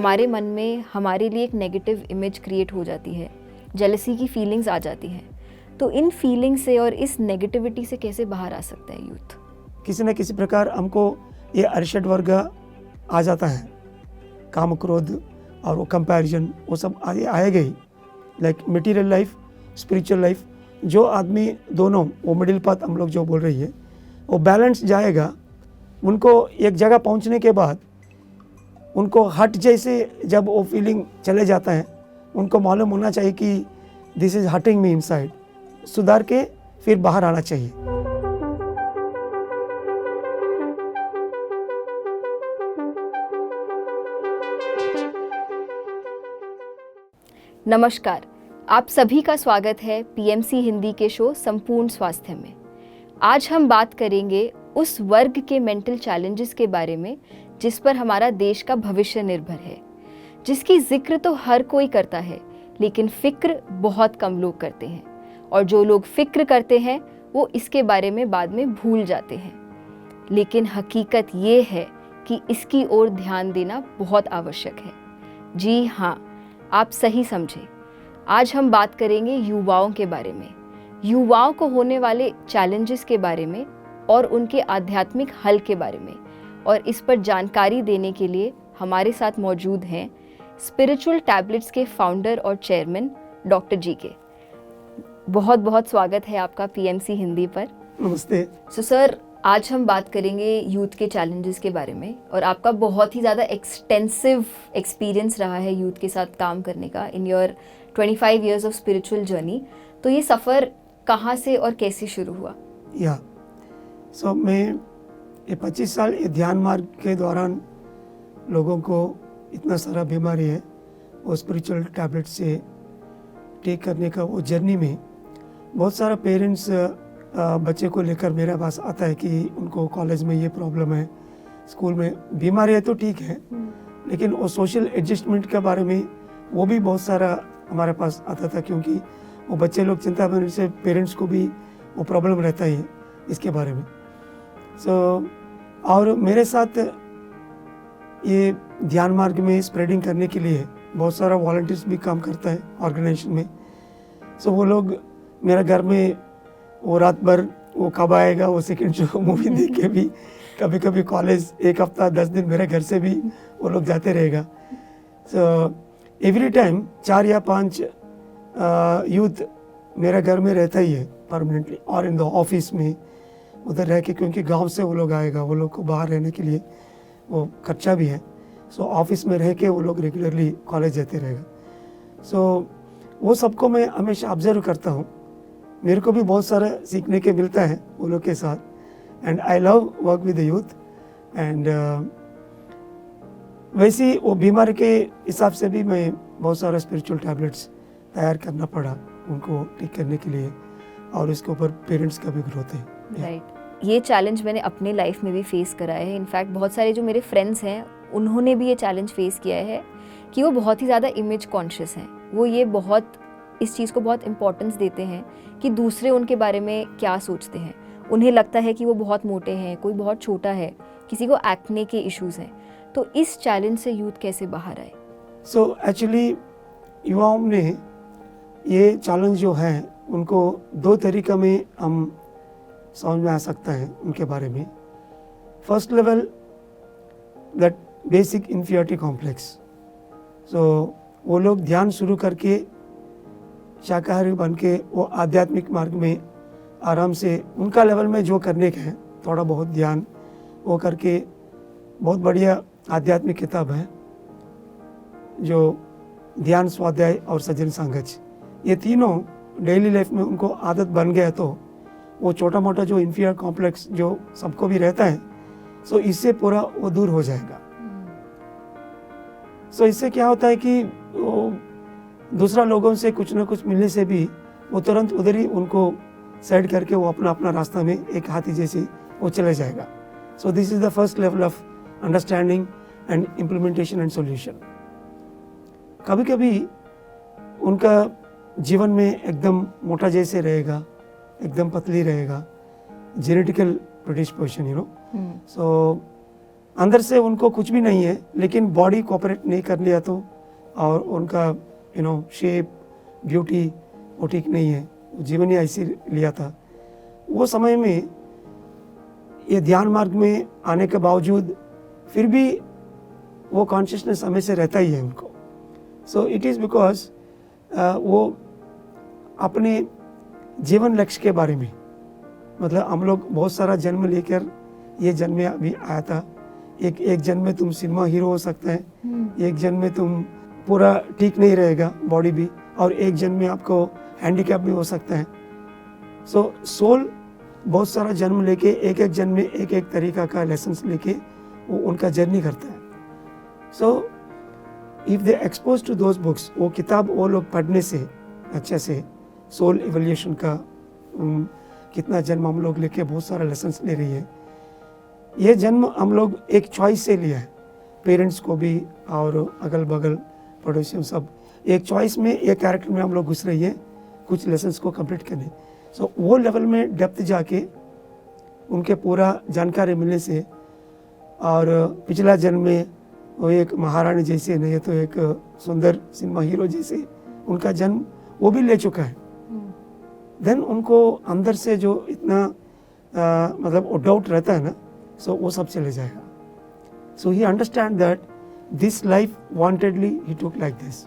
हमारे मन में हमारे लिए एक नेगेटिव इमेज क्रिएट हो जाती है, जेलसी की फीलिंग्स आ जाती हैं। तो इन फीलिंग से और इस नेगेटिविटी से कैसे बाहर आ सकता है यूथ? किसी न किसी प्रकार हमको ये अरिषड वर्ग आ जाता है, काम क्रोध और वो कंपैरिजन, वो सब आएगा ही। Like material life, spiritual life, जो आदमी दोनों वो मिडिल पाथ हम लोग जो बोल रही है वो बैलेंस जाएगा। उनको एक जगह पहुंचने के बाद उनको हट जैसे जब वो फीलिंग चले जाता है, उनको मालूम होना चाहिए कि this is hurting me inside, सुधार के फिर बाहर आना चाहिए। नमस्कार, आप सभी का स्वागत है पीएमसी हिंदी के शो संपूर्ण स्वास्थ्य में। आज हम बात करेंगे उस वर्ग के मेंटल चैलेंजेस के बारे में जिस पर हमारा देश का भविष्य निर्भर है, जिसकी जिक्र तो हर कोई करता है लेकिन फिक्र बहुत कम लोग करते हैं, और जो लोग फिक्र करते हैं वो इसके बारे में बाद में भूल जाते हैं। लेकिन हकीकत ये है कि इसकी ओर ध्यान देना बहुत आवश्यक है। जी हाँ, आप सही समझे। आज हम बात करेंगे युवाओं के बारे में, युवाओं को होने वाले चैलेंजेस के बारे में और उनके आध्यात्मिक हल के बारे में। और इस पर जानकारी देने के लिए हमारे साथ मौजूद हैं स्पिरिचुअल टैबलेट्स के फाउंडर और चेयरमैन डॉक्टर जी के। बहुत बहुत स्वागत है आपका पीएमसी हिंदी पर। नमस्ते। सर, आज हम बात करेंगे यूथ के चैलेंजेस के बारे में, और आपका बहुत ही ज़्यादा एक्सटेंसिव एक्सपीरियंस रहा है यूथ के साथ काम करने का in your 25 years of spiritual journey. तो ये सफ़र कहाँ से और कैसे शुरू हुआ? मैं ये 25 साल ये ध्यान मार्ग के दौरान लोगों को इतना सारा बीमारी है वो स्पिरिचुअल टैबलेट से टेक करने का वो जर्नी में बहुत सारा पेरेंट्स बच्चे को लेकर मेरे पास आता है कि उनको कॉलेज में ये प्रॉब्लम है, स्कूल में बीमारी है तो ठीक है, लेकिन वो सोशल एडजस्टमेंट के बारे में वो भी बहुत सारा हमारे पास आता था, क्योंकि वो बच्चे लोग चिंता में से पेरेंट्स को भी वो प्रॉब्लम रहता ही है इसके बारे में। और मेरे साथ ये ध्यान मार्ग में स्प्रेडिंग करने के लिए बहुत सारा वॉलंटियर्स भी काम करता है ऑर्गेनाइजेशन में। वो लोग मेरे घर में वो रात भर वो कब आएगा वो सेकंड शो मूवी देख के भी कभी कभी कॉलेज 1 हफ्ता 10 दिन मेरे घर से भी वो लोग जाते रहेगा। एवरी टाइम 4 या 5 यूथ मेरे घर में रहता ही है परमानेंटली, और इन द ऑफिस में उधर रह के, क्योंकि गांव से वो लोग आएगा, वो लोग को बाहर रहने के लिए वो खर्चा भी है। ऑफिस में रह के वो लोग रेगुलरली कॉलेज जाते रहेगा। वो सबको मैं हमेशा ऑब्जर्व करता हूँ। मेरे को भी बहुत सारा सीखने के मिलता है वो लोग के साथ, and I love work with the youth. And वैसे ही वो बीमारी के हिसाब से भी मैं बहुत सारा स्पिरिचुअल टैबलेट्स तैयार करना पड़ा उनको ठीक करने के लिए, और इसके ऊपर पेरेंट्स का भी ग्रोथ है। राइट। ये चैलेंज मैंने अपने लाइफ में भी फेस करा है। इनफैक्ट बहुत सारे जो मेरे फ्रेंड्स हैं उन्होंने भी ये चैलेंज फेस किया है कि वो बहुत ही ज़्यादा इमेज कॉन्शियस हैं। वो ये बहुत इस चीज़ को बहुत इम्पोर्टेंस देते हैं कि दूसरे उनके बारे में क्या सोचते हैं। उन्हें लगता है कि वो बहुत मोटे हैं, कोई बहुत छोटा है, किसी को एक्ने के इश्यूज़ हैं। तो इस चैलेंज से यूथ कैसे बाहर आए? एक्चुअली युवाओं ने ये चैलेंज जो है उनको 2 तरीक़ा में हम समझ में आ सकता है उनके बारे में। First level, that basic inferiority complex. वो लोग ध्यान शुरू करके शाकाहारी बन के वो आध्यात्मिक मार्ग में आराम से उनका लेवल में जो करने का है थोड़ा बहुत ध्यान वो करके, बहुत बढ़िया आध्यात्मिक किताब है जो ध्यान, स्वाध्याय और सज्जन संगत, ये तीनों डेली लाइफ में उनको आदत बन गया तो वो छोटा मोटा जो इन्फीरियर कॉम्प्लेक्स जो सबको भी रहता है इससे पूरा वो दूर हो जाएगा। इससे क्या होता है कि वो दूसरा लोगों से कुछ ना कुछ मिलने से भी वो तुरंत उधर ही उनको साइड करके वो अपना अपना रास्ता में एक हाथी जैसे वो चले जाएगा। This is the first level of understanding and implementation and solution. कभी कभी उनका जीवन में एकदम मोटा जैसे रहेगा, एकदम पतली रहेगा, जेनेटिकल प्रेडिस्पोजिशन अंदर से उनको कुछ भी नहीं है, लेकिन बॉडी कोऑपरेट नहीं कर लिया तो, और उनका शेप ब्यूटी वो ठीक नहीं है, जीवन ही ऐसे लिया था। वो समय में ये ध्यान मार्ग में आने के बावजूद फिर भी वो कॉन्शियसनेस हमेशा रहता ही है उनको। सो इट इज़ बिकॉज वो अपने जीवन लक्ष्य के बारे में, मतलब हम लोग बहुत सारा जन्म लेकर ये जन्म में अभी आया था। एक जन्म में तुम सिनेमा हीरो हो सकते हैं, एक जन्म में तुम पूरा ठीक नहीं रहेगा बॉडी भी, और एक जन्म में आपको हैंडीकैप भी हो सकता है। सो सोल बहुत सारा जन्म लेके एक जन्म में एक तरीका का लेसन्स लेके वो उनका जर्नी करता है। So if they expose to those books, वो किताब वो लोग पढ़ने से अच्छे से सोल इवोल्यूशन का कितना जन्म हम लोग लेके बहुत सारा लेसन्स ले रही है। ये जन्म हम लोग एक चॉइस से लिया है, पेरेंट्स को भी और अगल बगल पड़ोसियों सब एक चॉइस में, एक कैरेक्टर में हम लोग घुस रही है कुछ लेसन्स को कंप्लीट करने। सो वो लेवल में डेप्थ जाके उनके पूरा जानकारी मिलने से, और पिछला जन्म में वो एक महारानी जैसे, नहीं तो एक सुंदर सिनेमा हीरो जैसे उनका जन्म वो भी ले चुका है। देन उनको अंदर से जो इतना मतलब वो डाउट रहता है ना, सो वो सब चले जाएगा। So he understand that this life wantedly he took like this,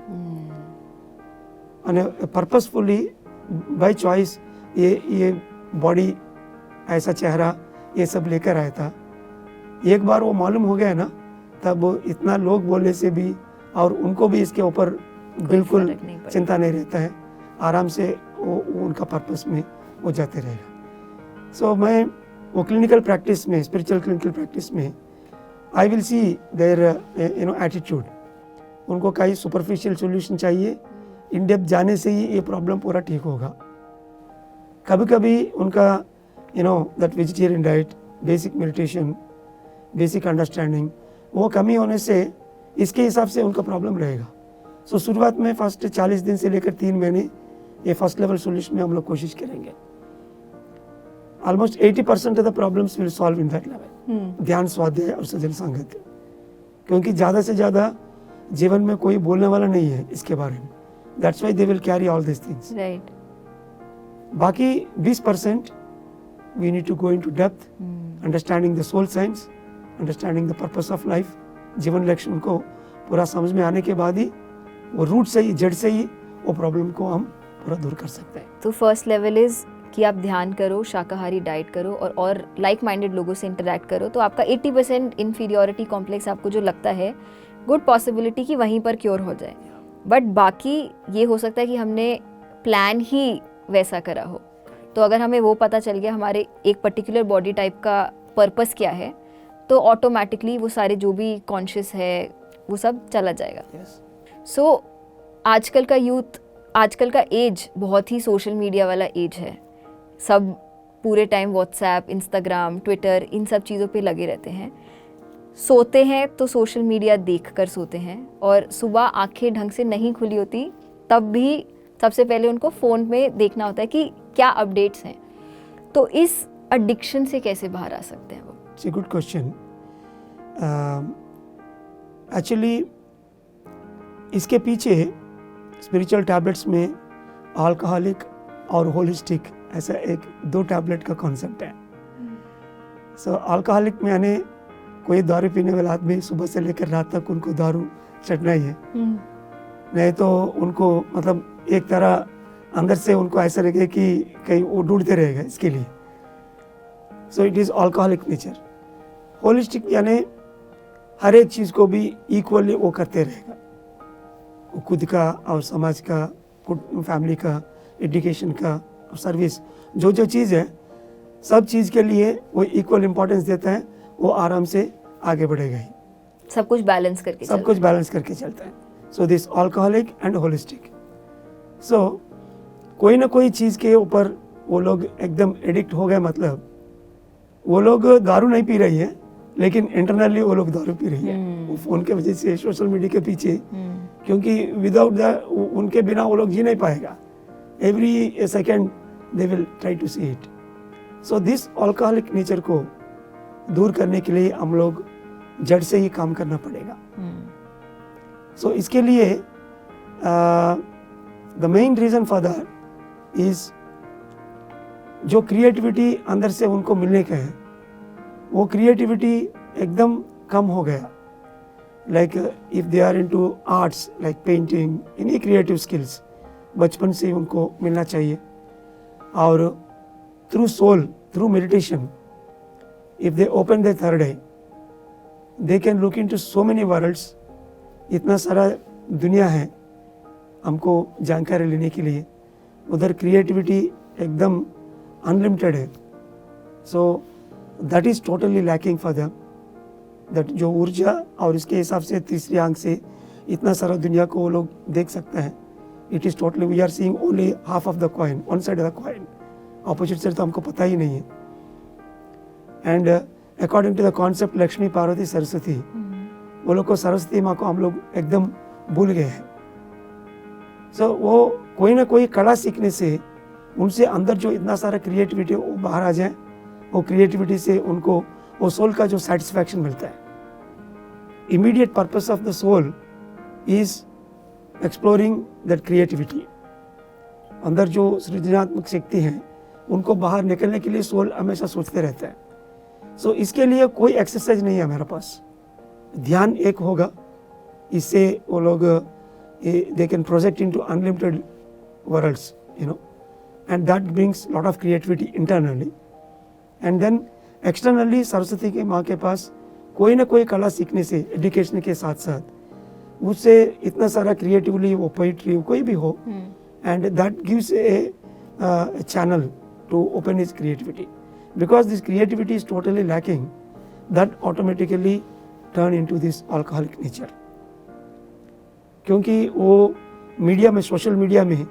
and purposefully by choice ये बॉडी, ऐसा चेहरा, ये सब लेकर आया था। एक बार वो मालूम हो गया ना, तब इतना लोग बोलने से भी और उनको भी इसके ऊपर बिल्कुल चिंता नहीं रहता है, आराम से वो उनका पर्पस में वो जाते रहेगा। सो मैं वो क्लिनिकल प्रैक्टिस में, स्पिरिचुअल क्लिनिकल प्रैक्टिस में I will see their attitude. उनको कई सुपरफिशियल सॉल्यूशन चाहिए, इन डेप्थ जाने से ही ये प्रॉब्लम पूरा ठीक होगा। कभी कभी उनका that vegetarian diet, basic meditation, basic understanding वो कमी होने से इसके हिसाब से उनका प्रॉब्लम रहेगा। सो शुरुआत में फर्स्ट 40 दिन से लेकर 3 महीने ये फर्स्ट लेवल सॉल्यूशन में हम लोग कोशिश करेंगे। Almost 80% of the problems will solve in that level, ध्यान, स्वाध्याय और सजन संगत। क्योंकि ज़्यादा से ज़्यादा जीवन में कोई बोलने वाला नहीं है इसके बारे में, that's why they will carry all this things. Right. बाकी 20% we need to go into depth, understanding the soul science, understanding the purpose of life. जीवन लक्ष्य उनको पूरा समझ में आने के बाद ही वो रूट से ही, जड़ से ही वो प्रॉब्लम को हम पूरा दूर कर सकते हैं। तो फर्स्ट लेवल इज कि आप ध्यान करो, शाकाहारी डाइट करो और लाइक माइंडेड लोगों से इंटरेक्ट करो, तो आपका 80% इन्फीरियोरिटी कॉम्प्लेक्स आपको जो लगता है, गुड पॉसिबिलिटी कि वहीं पर क्योर हो जाए। बट बाकी ये हो सकता है कि हमने प्लान ही वैसा करा हो। तो अगर हमें वो पता चल गया हमारे एक पर्टिकुलर बॉडी टाइप का पर्पस क्या है, तो ऑटोमेटिकली वो सारे जो भी कॉन्शियस है वो सब चला जाएगा। सो आजकल का यूथ, आजकल का एज बहुत ही सोशल मीडिया वाला एज है। सब पूरे टाइम व्हाट्सएप, इंस्टाग्राम, ट्विटर, इन सब चीज़ों पे लगे रहते हैं। सोते हैं तो सोशल मीडिया देखकर सोते हैं, और सुबह आंखें ढंग से नहीं खुली होती तब भी सबसे पहले उनको फ़ोन में देखना होता है कि क्या अपडेट्स हैं। तो इस एडिक्शन से कैसे बाहर आ सकते हैं वो? It's a good question. Actually इसके पीछे स्पिरिचुअल टैबलेट्स में अल्कोहलिक और होलिस्टिक ऐसा एक 2 टैबलेट का कॉन्सेप्ट है। सो अल्कोहलिक में यानी कोई दारू पीने वाला आदमी सुबह से लेकर रात तक उनको दारू चढ़ना ही है, नहीं तो उनको मतलब एक तरह अंदर से उनको ऐसा लगे कि कहीं वो ढूंढते रहेगा इसके लिए। So it is alcoholic nature. Holistic यानी हर एक चीज़ को भी इक्वली वो करते रहेगा, वो खुद का और समाज का, फैमिली का, एजुकेशन का और सर्विस, जो जो चीज़ है सब चीज़ के लिए वो इक्वल इम्पोर्टेंस देता है, वो आराम से आगे बढ़ेगा ही। सब कुछ बैलेंस करके चलता है। So this alcoholic and holistic. So कोई ना कोई चीज़ के ऊपर वो लोग एकदम एडिक्ट हो गए, मतलब वो लोग दारू नहीं पी रही है लेकिन इंटरनली वो लोग दारू पी रही है, वो फ़ोन के वजह से, सोशल मीडिया के पीछे, क्योंकि विदाउट दैट उनके बिना वो लोग जी नहीं पाएगा। Every second they will try to see it. So this alcoholic nature को दूर करने के लिए हम लोग जड़ से ही काम करना पड़ेगा। सो इसके लिए the main reason for that is जो क्रिएटिविटी अंदर से उनको मिलने का है वो क्रिएटिविटी एकदम कम हो गया। Like if they are into arts like painting, any creative skills बचपन से उनको मिलना चाहिए। और through soul, through meditation, if they open the third eye, they can look into so many worlds. इतना सारा दुनिया है हमको जानकारी लेने के लिए, उधर क्रिएटिविटी एकदम अनलिमिटेड है। So that is totally lacking for them. That जो ऊर्जा और इसके हिसाब से तीसरी आंख से इतना सारा दुनिया को वो लोग देख सकते हैं। It is totally, we are seeing only half of the coin, one side of the coin, opposite side तो हमको पता ही नहीं है। And according to the concept Lakshmi Parvati Saraswati, वो लोग को सरस्वती माँ को हम लोग एकदम भूल गए हैं। सो वो कोई ना कोई कला सीखने से उनसे अंदर जो इतना सारा क्रिएटिविटी वो बाहर आ जाए, वो क्रिएटिविटी से उनको वो सोल का जो सेटिस्फैक्शन मिलता है। Immediate purpose of the soul is exploring that creativity. अंदर जो सृजनात्मक शक्ति है उनको बाहर निकलने के लिए सोल हमेशा सोचते रहता है। सो इसके लिए कोई एक्सरसाइज नहीं है हमारे पास। ध्यान एक होगा, इससे वो लोग they can project into unlimited worlds, you know, and that brings lot of creativity internally, and then externally Saraswati के माँ के पास कोई ना कोई कला सीखने से, एजुकेशन के साथ साथ उससे इतना सारा क्रिएटिवली, वो पोइट्री कोई भी हो, and that gives a channel to open his creativity. Because this creativity is totally lacking, that automatically turn into this alcoholic nature. क्योंकि वो मीडिया में, सोशल मीडिया में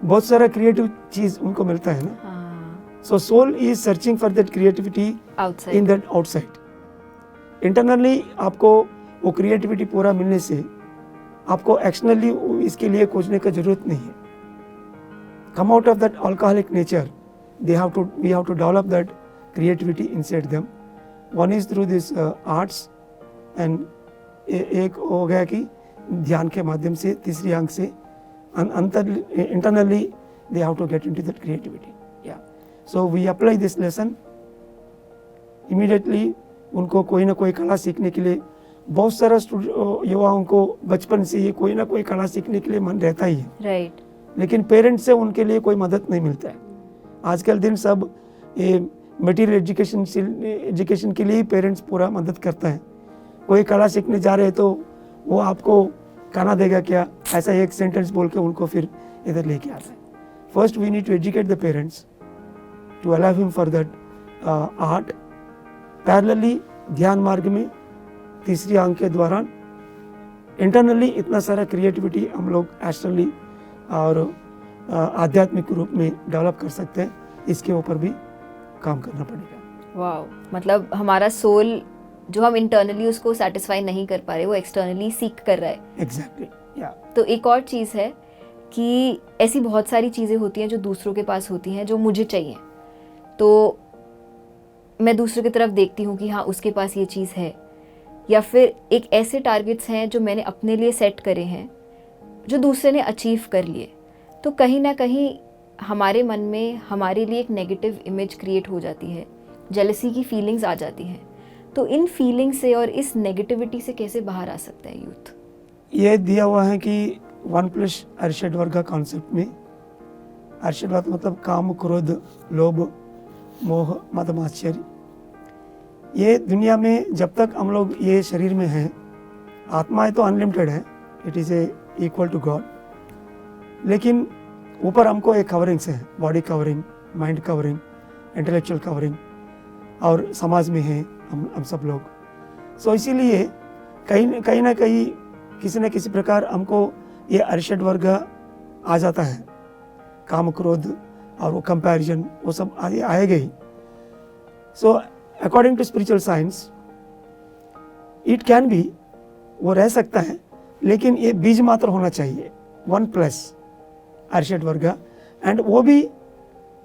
बहुत सारा क्रिएटिव चीज उनको मिलता है ना। So soul is searching for that creativity in that outside. Internally आपको वो क्रिएटिविटी पूरा मिलने से आपको एक्सटर्नली इसके लिए खोजने का जरूरत नहीं है। Come out of that alcoholic nature, we have to develop that creativity inside them. One is through this arts, and एक हो गया कि ध्यान के माध्यम से, तीसरी आंख से internally they have to get into that creativity. Yeah, so we apply this lesson immediately. उनको कोई ना कोई कला सीखने के लिए, बहुत सारा युवाओं को बचपन से ये कोई ना कोई कला सीखने के लिए मन रहता ही है, राइट, लेकिन पेरेंट्स से उनके लिए कोई मदद नहीं मिलता है। आजकल दिन सब ये मटेरियल एजुकेशन के लिए पेरेंट्स पूरा मदद करता है। कोई कला सीखने जा रहे हैं तो वो आपको खाना देगा क्या, ऐसा एक सेंटेंस बोल के उनको फिर इधर लेके आता है। First we need to educate the parents to allow him for that art. Parallelly ध्यान मार्ग में तीसरी आंख के द्वारा इंटरनली इतना सारा क्रिएटिविटी हम लोग एक्सटर्नली और आध्यात्मिक रूप में डेवलप कर सकते हैं। इसके ऊपर भी काम करना पड़ेगा। वाह, मतलब हमारा सोल जो हम इंटरनली उसको सेटिस्फाई नहीं कर पा रहे, वो एक्सटर्नली सीख कर रहा है। एग्जैक्टली, या तो एक और चीज़ है कि ऐसी बहुत सारी चीज़ें होती हैं जो दूसरों के पास होती हैं, जो मुझे चाहिए, तो मैं दूसरों की तरफ देखती हूँ कि हाँ उसके पास ये चीज़ है, या फिर एक ऐसे टारगेट्स हैं जो मैंने अपने लिए सेट करे हैं जो दूसरे ने अचीव कर लिए, तो कहीं ना कहीं हमारे मन में हमारे लिए एक नेगेटिव इमेज क्रिएट हो जाती है, जेलसी की फीलिंग्स आ जाती हैं। तो इन फीलिंग से और इस नेगेटिविटी से कैसे बाहर आ सकता है यूथ? ये दिया हुआ है कि 1+ अरिषड वर्ग का कॉन्सेप्ट में, अरिषड वर्ग मतलब काम, क्रोध, लोभ, मोह, मद, मात्सर्य। ये दुनिया में जब तक हम लोग ये शरीर में हैं, आत्माएं तो अनलिमिटेड है, it is equal to god, लेकिन ऊपर हमको एक कवरिंग्स है, body covering, mind covering, intellectual covering, और समाज में है हम सब लोग। सो इसीलिए कहीं ना कहीं किसी न किसी प्रकार हमको ये अरिषड वर्ग आ जाता है, काम, क्रोध और वो कंपैरिजन, वो सब आएगा ही। So according to spiritual science it can be, वो रह सकता है, लेकिन ये बीज मात्र होना चाहिए, 1+ अरिषड वर्ग, एंड वो भी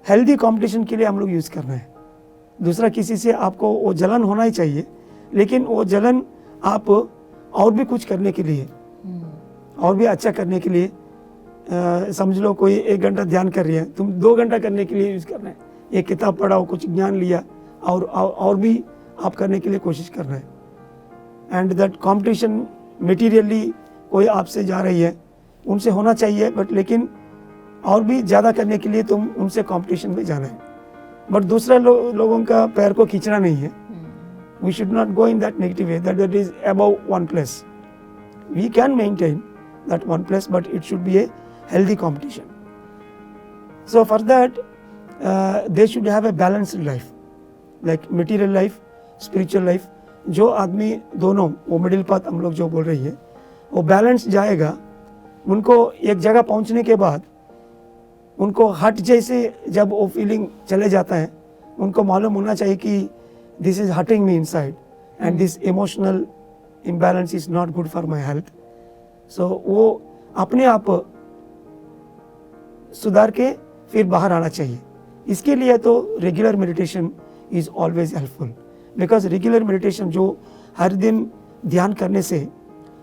हेल्दी कंपटीशन के लिए हम लोग यूज़ करना है। दूसरा किसी से आपको वो जलन होना ही चाहिए, लेकिन वो जलन आप और भी कुछ करने के लिए, और भी अच्छा करने के लिए, समझ लो कोई 1 घंटा ध्यान कर रही है, तुम 2 घंटा करने के लिए यूज करना है। एक किताब पढ़ाओ, कुछ ज्ञान लिया, और भी आप करने के लिए कोशिश कर रहे हैं। एंड दैट कंपटीशन मटेरियली कोई आपसे जा रही है, उनसे होना चाहिए, बट लेकिन और भी ज़्यादा करने के लिए तुम उनसे कंपटीशन में जाना है, बट दूसरे लोगों का पैर को खींचना नहीं है। We should not go in that negative way, that is above one place. We can maintain that one place, but it should be a healthy competition. So for that, they should have a balanced life, like material life, spiritual life. जो आदमी दोनों, वो middle path हम लोग जो बोल रही है, वो बैलेंस जाएगा। उनको एक जगह पहुंचने के बाद उनको हट जैसे जब वो फीलिंग चले जाता है, उनको मालूम होना चाहिए कि this is hurting me inside and this emotional imbalance is not good for my health. So वो अपने आप सुधार के फिर बाहर आना चाहिए। इसके लिए तो regular meditation is always helpful, because regular meditation जो हर दिन ध्यान करने से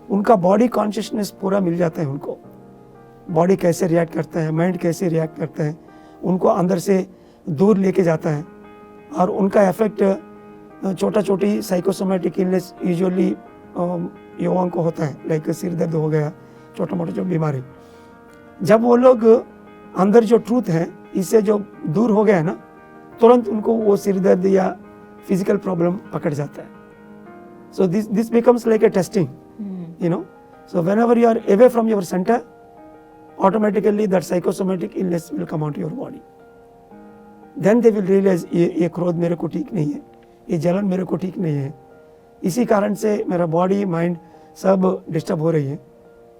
उनका बॉडी कॉन्शियसनेस पूरा मिल जाता है। उनको बॉडी कैसे रिएक्ट करता है, माइंड कैसे रिएक्ट करता है, उनको अंदर से दूर लेके जाता है, और उनका इफेक्ट छोटा छोटी साइकोसोमेटिक इलनेस यूजुअली युवाओं को होता है, लाइक सिर दर्द हो गया, छोटा मोटा जो बीमारी, जब वो लोग अंदर जो ट्रूथ है इससे जो दूर हो गया है ना, तुरंत उनको वो सिर दर्द या फिजिकल प्रॉब्लम पकड़ जाता है। So this becomes like a testing, you know. So whenever you are away from your centre, automatically that psychosomatic illness will come out your body. Then they will realise ये क्रोध मेरे को ठीक नहीं है, ये जलन मेरे को ठीक नहीं है, इसी कारण से मेरा बॉडी माइंड सब डिस्टर्ब हो रही है,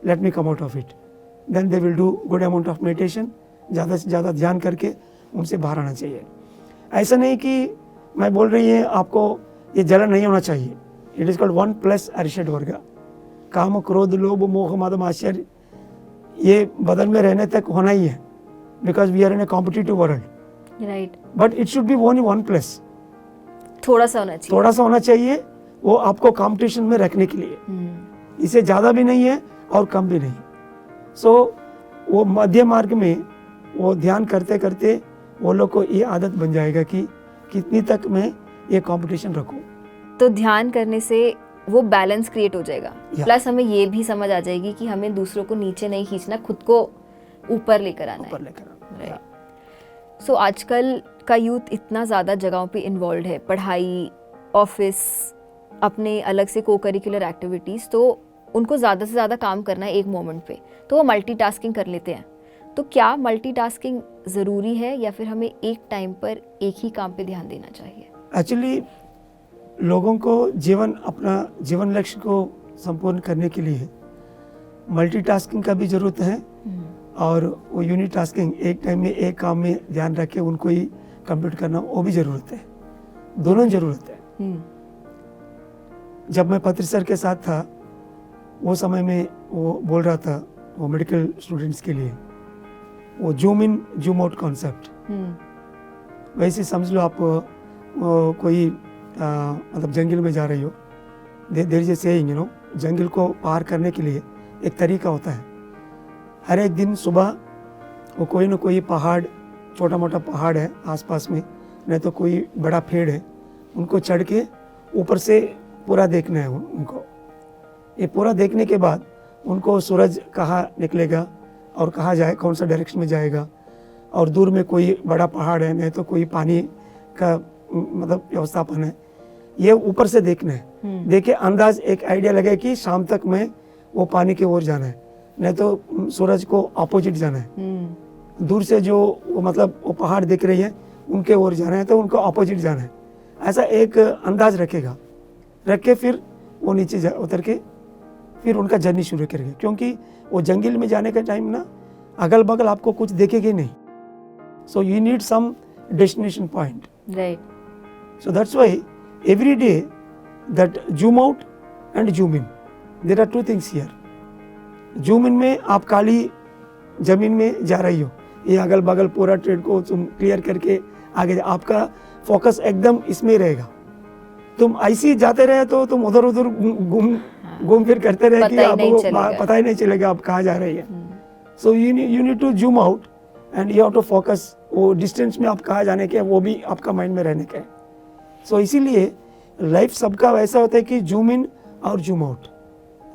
let me come out of it. Then they will do good amount of meditation, ज़्यादा से ज़्यादा ध्यान करके उनसे बाहर आना चाहिए। ऐसा नहीं कि मैं बोल रही है आपको ये जलन नहीं होना चाहिए। इट इज़ कॉल्ड 1+ अरिषड वर्ग, काम क्रोध लोभ मोह मद आश्चर्य, ये बदन में रहने तक होना ही है, because we are in a competitive world, right. But it should be only 1+, थोड़ा सा होना चाहिए, थोड़ा सा होना चाहिए, वो आपको कंपटीशन में रखने के लिए। इसे ज़्यादा भी नहीं है और कम भी नहीं। सो वो मध्य मार्ग में वो ध्यान करते करते वो लोग को ये आदत बन जाएगा कि कितनी तक मैं ये कंपटीशन रखूं। तो ध्यान करने से वो बैलेंस क्रिएट हो जाएगा, प्लस हमें ये भी समझ आ जाएगी कि हमें दूसरों को नीचे नहीं खींचना, खुद को ऊपर लेकर आना है। सो आजकल का यूथ इतना ज़्यादा जगहों पे इन्वॉल्व है, पढ़ाई, ऑफिस, अपने अलग से को करिकुलर एक्टिविटीज़, तो उनको ज़्यादा से ज़्यादा काम करना है एक मोमेंट पे, तो वो मल्टीटास्किंग कर लेते हैं। तो क्या मल्टीटास्किंग ज़रूरी है या फिर हमें एक टाइम पर एक ही काम पे ध्यान देना चाहिए? एक्चुअली लोगों को अपना जीवन लक्ष्य को संपूर्ण करने के लिए मल्टीटास्किंग का भी ज़रूरत है, और वो यूनिटास्किंग, एक टाइम में एक काम में ध्यान रख के उनको ही कंप्लीट करना, वो भी ज़रूरत है। दोनों ज़रूरत है। जब मैं पत्र सर के साथ था, वो समय में वो बोल रहा था, वो मेडिकल स्टूडेंट्स के लिए वो zoom in zoom out concept, वैसे समझ लो आप कोई मतलब जंगल में जा रही हो, there is a saying, you know, जंगल को पार करने के लिए एक तरीका होता है। हर एक दिन सुबह वो कोई ना कोई पहाड़, छोटा मोटा पहाड़ है आसपास में, नहीं तो कोई बड़ा पेड़ है, उनको चढ़ के ऊपर से पूरा देखना है उनको। ये पूरा देखने के बाद उनको सूरज कहाँ निकलेगा और कहाँ जाए, कौन सा डायरेक्शन में जाएगा, और दूर में कोई बड़ा पहाड़ है, नहीं तो कोई पानी का मतलब व्यवस्थापन है, ये ऊपर से देखना है। देखे अंदाज एक आइडिया लगे कि शाम तक में वो पानी की ओर जाना है, नहीं तो सूरज को अपोजिट जाना है। दूर से जो मतलब वो पहाड़ दिख रही है उनके ओर जाना है, तो उनको अपोजिट जाना है। ऐसा एक अंदाज रखेगा, रख के फिर वो नीचे उतर के फिर उनका जर्नी शुरू करेंगे, क्योंकि वो जंगल में जाने का टाइम ना अगल बगल आपको कुछ देखेगा नहीं। So you need some destination point, right. So that's why every day that zoom out and zoom in, there are 2 things here. Zoom in में आप काली जमीन में जा रही हो, ये अगल बगल पूरा ट्रेड को तुम क्लियर करके आगे, आपका फोकस एकदम इसमें रहेगा। तुम ऐसे ही जाते रहे तो तुम उधर उधर घूम फिर करते रहे कि आपको पता ही नहीं चलेगा आप कहाँ जा रही है. So you need to zoom out and you have to focus. वो डिस्टेंस में आप कहाँ जाने के वो भी आपका माइंड में रहने का है. सो इसीलिए लाइफ सबका वैसा होता है कि जूम इन और zoom out,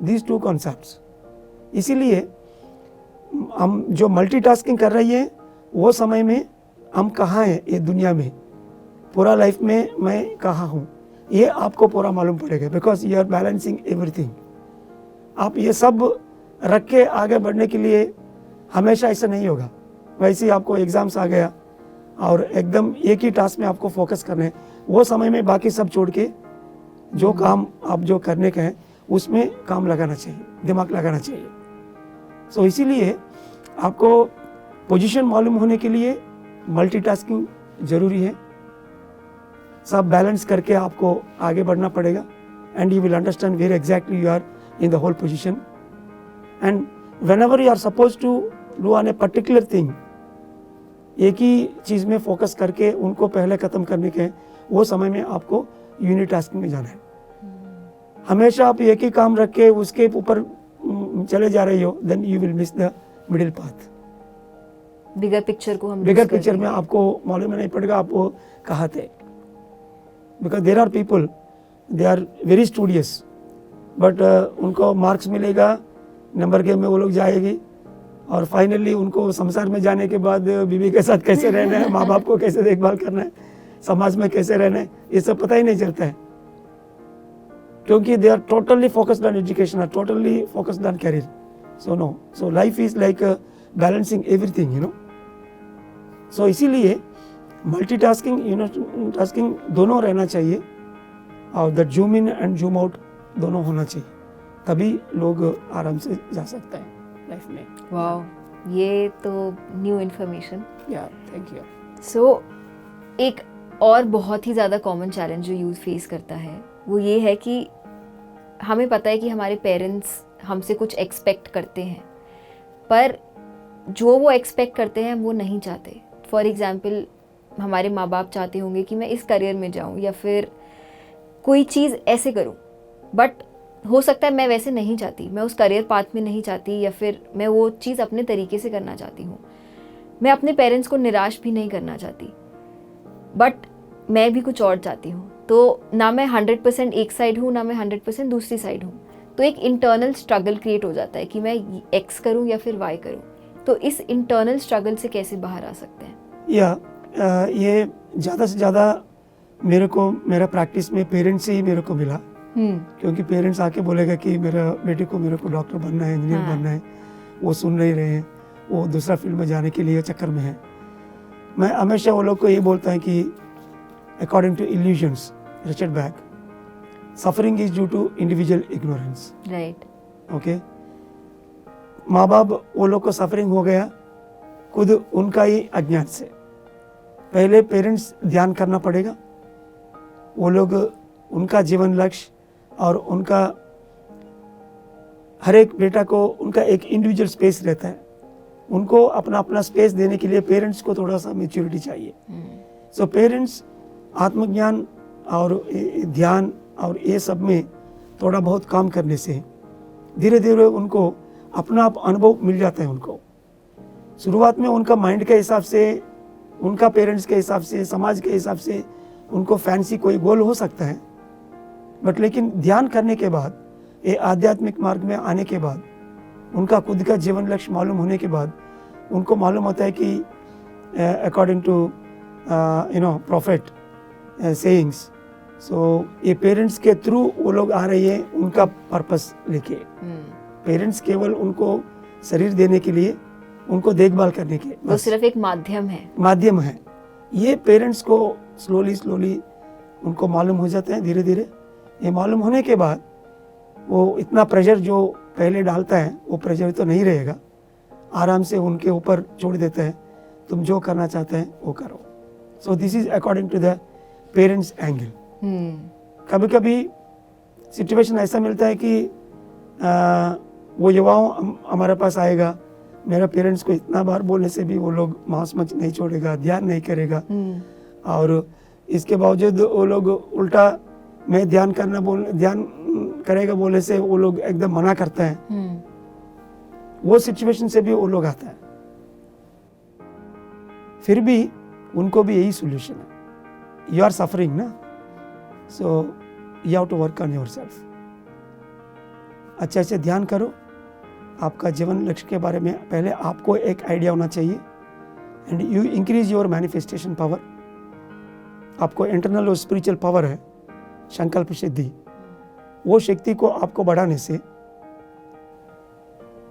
these two concepts. इसीलिए हम जो मल्टीटास्किंग कर रही है वो समय में हम कहाँ हैं ये दुनिया में, पूरा लाइफ में मैं कहाँ हूँ, ये आपको पूरा मालूम पड़ेगा. Because you are balancing everything. आप ये सब रख के आगे बढ़ने के लिए हमेशा ऐसा नहीं होगा. वैसे ही आपको एग्जाम्स आ गया और एकदम एक ही टास्क में आपको फोकस करना है, वो समय में बाकी सब छोड़ के जो काम आप जो करने का है उसमें काम लगाना चाहिए, दिमाग लगाना चाहिए. सो इसीलिए आपको पोजीशन मालूम होने के लिए मल्टीटास्किंग जरूरी है. सब बैलेंस करके आपको आगे बढ़ना पड़ेगा and you will understand where exactly you are in the whole position. And whenever you are suppose to do on a particular thing, एक ही चीज़ में फोकस करके उनको पहले ख़त्म करने के वो समय में आपको यूनिटास्किंग में जाना है. हमेशा आप एक ही काम रख के उसके ऊपर चले जा रहे हो, then you will miss the middle path. Bigger picture में आपको मालूम नहीं पड़ेगा आप वो कहाँ थे. Because there are people they are very studious but उनको मार्क्स मिलेगा, नंबर गेम में वो लोग जाएगी और फाइनली उनको संसार में जाने के बाद बीवी के साथ कैसे रहना है, माँ बाप को कैसे देखभाल करना है, समाज में कैसे रहना है, ये सब पता ही नहीं चलता है. क्योंकि they are totally focused on education, totally focused on career. So no, so life is like balancing everything, you know. So इसीलिए मल्टीटास्किंग यूनिटास्किंग दोनों रहना चाहिए और the zoom in and zoom out दोनों होना चाहिए, तभी लोग आराम से जा सकते हैं लाइफ में. वाओ, ये तो न्यू इन्फॉर्मेशन. या थैंक यू. सो एक और बहुत ही ज़्यादा कॉमन चैलेंज जो यूथ फेस करता है वो ये है कि हमें पता है कि हमारे पेरेंट्स हमसे कुछ एक्सपेक्ट करते हैं, पर जो वो एक्सपेक्ट करते हैं वो नहीं चाहते. फॉर एग्ज़ाम्पल हमारे माँ बाप चाहते होंगे कि मैं इस करियर में जाऊँ या फिर कोई चीज़ ऐसे करूँ, बट हो सकता है मैं वैसे नहीं चाहती, मैं उस करियर पाथ में नहीं चाहती या फिर मैं वो चीज़ अपने तरीके से करना चाहती हूँ. मैं अपने पेरेंट्स को निराश भी नहीं करना चाहती, बट मैं भी कुछ और चाहती हूँ. तो ना मैं 100% एक साइड हूँ, ना मैं 100% दूसरी साइड हूँ. तो एक इंटरनल स्ट्रगल क्रिएट हो जाता है कि मैं एक्स करूँ या फिर वाई करूँ. तो इस इंटरनल स्ट्रगल से कैसे बाहर आ सकते हैं? ये ज़्यादा से ज़्यादा मेरे को मेरा प्रैक्टिस में पेरेंट्स से ही मेरे को मिला. क्योंकि पेरेंट्स आके बोलेगा कि मेरा बेटे को मेरे को डॉक्टर बनना है, इंजीनियर बनना है, वो सुन नहीं रहे हैं, वो दूसरा फील्ड में जाने के लिए चक्कर में है. मैं हमेशा वो लोग को ये बोलता है कि according to illusions, Richard Bach, suffering is due to individual ignorance. Right. Okay. माँ बाप वो लोग को सफरिंग हो गया खुद उनका ही अज्ञान से. पहले पेरेंट्स ध्यान करना पड़ेगा. वो लोग उनका जीवन लक्ष्य और उनका हर एक बेटा को उनका एक इंडिविजुअल स्पेस रहता है, उनको अपना अपना स्पेस देने के लिए पेरेंट्स को थोड़ा सा मैच्योरिटी चाहिए. सो पेरेंट्स आत्मज्ञान और ध्यान और ये सब में थोड़ा बहुत काम करने से धीरे धीरे उनको अपना आप अनुभव मिल जाता है. उनको शुरुआत में उनका माइंड के हिसाब से, उनका पेरेंट्स के हिसाब से, समाज के हिसाब से उनको फैंसी कोई गोल हो सकता है, बट लेकिन ध्यान करने के बाद, ये आध्यात्मिक मार्ग में आने के बाद, उनका खुद का जीवन लक्ष्य मालूम होने के बाद उनको मालूम होता है कि अकॉर्डिंग टू प्रॉफिट सेइंग्स, सो ये पेरेंट्स के थ्रू वो लोग आ रहे हैं उनका पर्पस लेके. पेरेंट्स केवल उनको शरीर देने के लिए, उनको देखभाल करने के, वो सिर्फ एक माध्यम है. ये पेरेंट्स को स्लोली उनको मालूम हो जाता है. धीरे धीरे ये मालूम होने के बाद वो इतना प्रेशर जो पहले डालता है वो प्रेशर तो नहीं रहेगा, आराम से उनके ऊपर छोड़ देता है, तुम जो करना चाहते हैं वो करो. So this is according to the parents angle. कभी कभी सिचुएशन ऐसा मिलता है कि वो युवाओं हमारे पास आएगा, मेरा पेरेंट्स को इतना बार बोलने से भी वो लोग मांस मच नहीं छोड़ेगा, ध्यान नहीं करेगा, और इसके बावजूद वो लोग उल्टा मैं ध्यान करेगा बोले से वो लोग एकदम मना करता है, वो सिचुएशन से भी वो लोग आता है, फिर भी उनको भी यही सोल्यूशन है। यू आर सफरिंग ना, so you have to work on yourself. अच्छे ध्यान करो, आपका जीवन लक्ष्य के बारे में पहले आपको एक आइडिया होना चाहिए, and you increase your manifestation power. आपको इंटरनल और स्पिरिचुअल पावर है, संकल्प सिद्धि, वो शक्ति को आपको बढ़ाने से